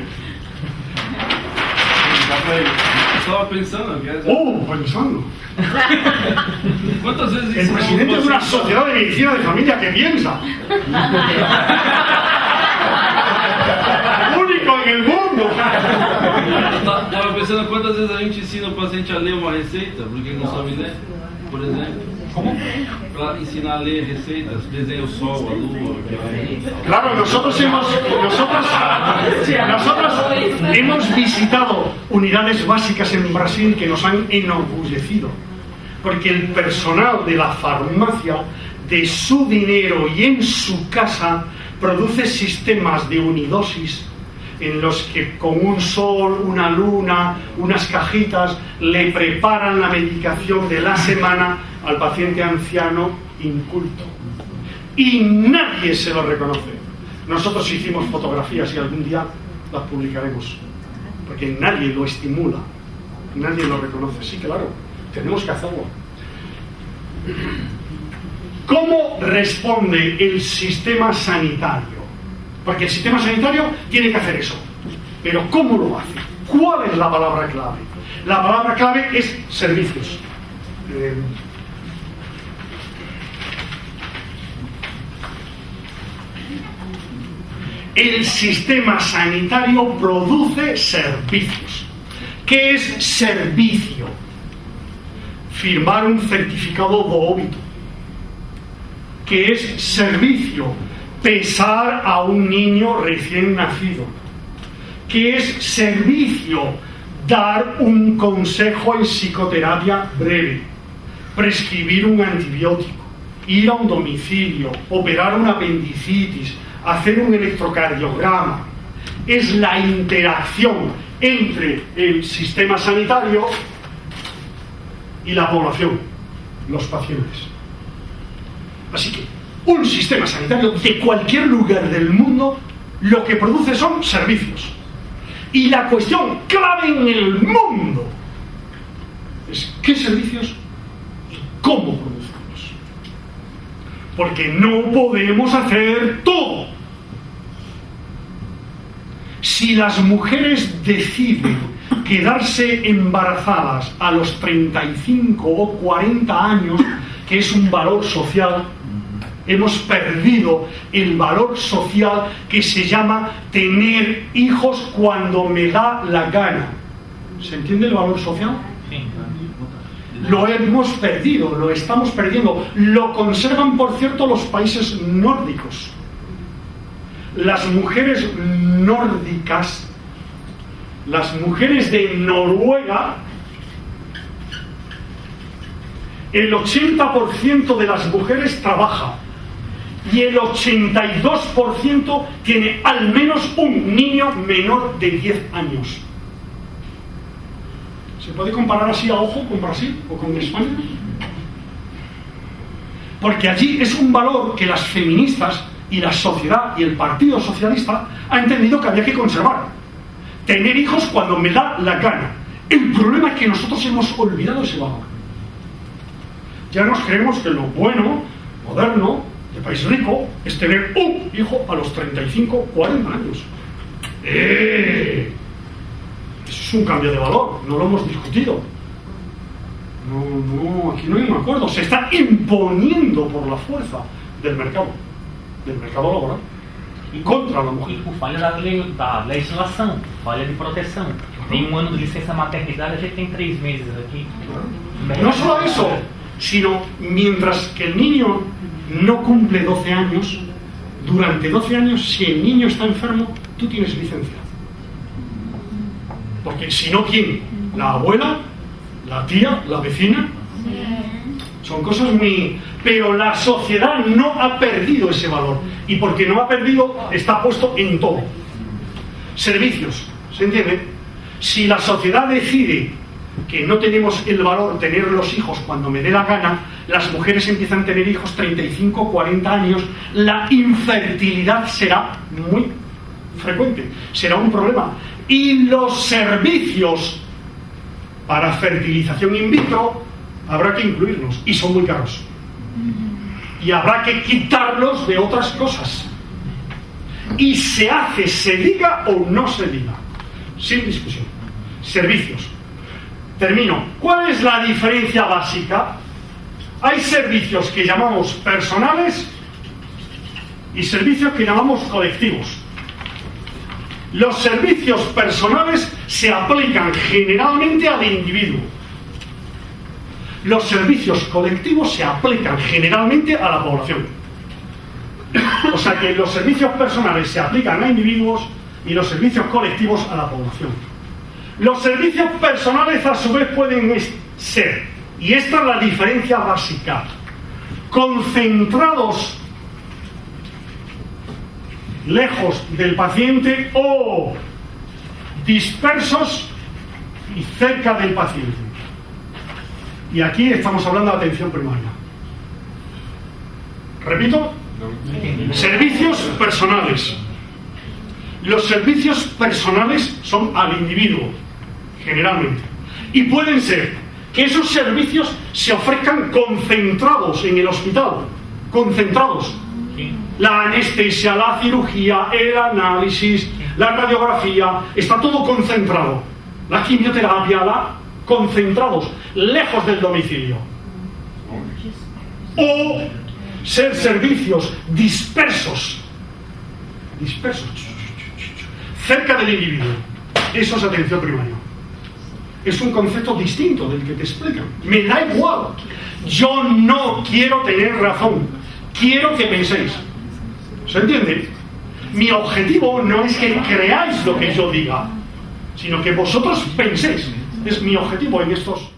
Estaba pensando.
Pensando.
¿Cuántas veces
el presidente de una sociedad de medicina de familia que piensa. Único en el mundo.
Estava pensando quantas vezes a gente ensina o paciente a ler uma receita, porque ele não sabe ler, por exemplo.
Como?
Para ensinar a ler receitas, desenha o sol, a lua.
Claro, nosotros hemos visitado unidades básicas en Brasil que nos han enorgullecido, porque el personal de la farmacia de su dinero y en su casa produce sistemas de unidosis en los que con un sol, una luna, unas cajitas le preparan la medicación de la semana al paciente anciano inculto. Y nadie se lo reconoce. Nosotros hicimos fotografías y algún día las publicaremos, porque nadie lo estimula, nadie lo reconoce. Sí, claro, tenemos que hacerlo. ¿Cómo responde el sistema sanitario? Porque el sistema sanitario tiene que hacer eso. Pero ¿cómo lo hace? ¿Cuál es la palabra clave? La palabra clave es servicios. El sistema sanitario produce servicios. ¿Qué es servicio? Firmar un certificado de óbito. ¿Qué es servicio? Pesar a un niño recién nacido. ¿Qué es servicio? Dar un consejo en psicoterapia breve, prescribir un antibiótico, ir a un domicilio, operar una apendicitis, hacer un electrocardiograma. Es la interacción entre el sistema sanitario y la población, los pacientes. Así que un sistema sanitario de cualquier lugar del mundo lo que produce son servicios. Y la cuestión clave en el mundo es qué servicios y cómo producirlos. Porque no podemos hacer todo. Si las mujeres deciden quedarse embarazadas a los 35 o 40 años, que es un valor social, hemos perdido el valor social que se llama tener hijos cuando me da la gana. ¿Se entiende el valor social? Lo hemos perdido, lo estamos perdiendo. Lo conservan, por cierto, los países nórdicos. Las mujeres nórdicas, las mujeres de Noruega, el 80% de las mujeres trabaja y el 82% tiene al menos un niño menor de 10 años. ¿Se puede comparar así a ojo con Brasil o con España? Porque allí es un valor que las feministas y la sociedad y el Partido Socialista ha entendido que había que conservar. Tener hijos cuando me da la gana. El problema es que nosotros hemos olvidado ese valor. Ya nos creemos que lo bueno, moderno, de país rico, es tener un hijo a los 35, 40 años. Eso es un cambio de valor, no lo hemos discutido. No, aquí no hay un acuerdo. Se está imponiendo por la fuerza del mercado laboral, contra la mujer.
E por falha da legislação, falha de proteção. Tem ano de licença maternidade, a gente tem 3 meses aqui.
No solo eso, sino mientras que el niño no cumple 12 años, durante 12 años, si el niño está enfermo, tú tienes licencia. Porque si no, ¿quién? ¿La abuela? ¿La tía? ¿La vecina? Son cosas muy... Pero la sociedad no ha perdido ese valor. Y porque no ha perdido, está puesto en todo. Servicios, ¿se entiende? Si la sociedad decide que no tenemos el valor de tener los hijos cuando me dé la gana, las mujeres empiezan a tener hijos 35, 40 años, la infertilidad será muy frecuente, será un problema. Y los servicios para fertilización in vitro habrá que incluirlos, y son muy caros. Y habrá que quitarlos de otras cosas. Y se hace, se diga o no se diga, sin discusión. Servicios. Termino. ¿Cuál es la diferencia básica? Hay servicios que llamamos personales y servicios que llamamos colectivos. Los servicios personales se aplican generalmente al individuo. Los servicios colectivos se aplican generalmente a la población. O sea que los servicios personales se aplican a individuos y los servicios colectivos a la población. Los servicios personales a su vez pueden ser, y esta es la diferencia básica, concentrados lejos del paciente o dispersos y cerca del paciente. Y aquí estamos hablando de atención primaria. Repito, servicios personales. Los servicios personales son al individuo, generalmente. Y pueden ser que esos servicios se ofrezcan concentrados en el hospital. Concentrados. La anestesia, la cirugía, el análisis, la radiografía, está todo concentrado. La quimioterapia, concentrados, lejos del domicilio. O ser servicios dispersos, cerca del individuo. Eso es atención primaria. Es un concepto distinto del que te explican. Me da igual. Yo no quiero tener razón. Quiero que penséis. ¿Se entiende? Mi objetivo no es que creáis lo que yo diga, sino que vosotros penséis. Es mi objetivo en estos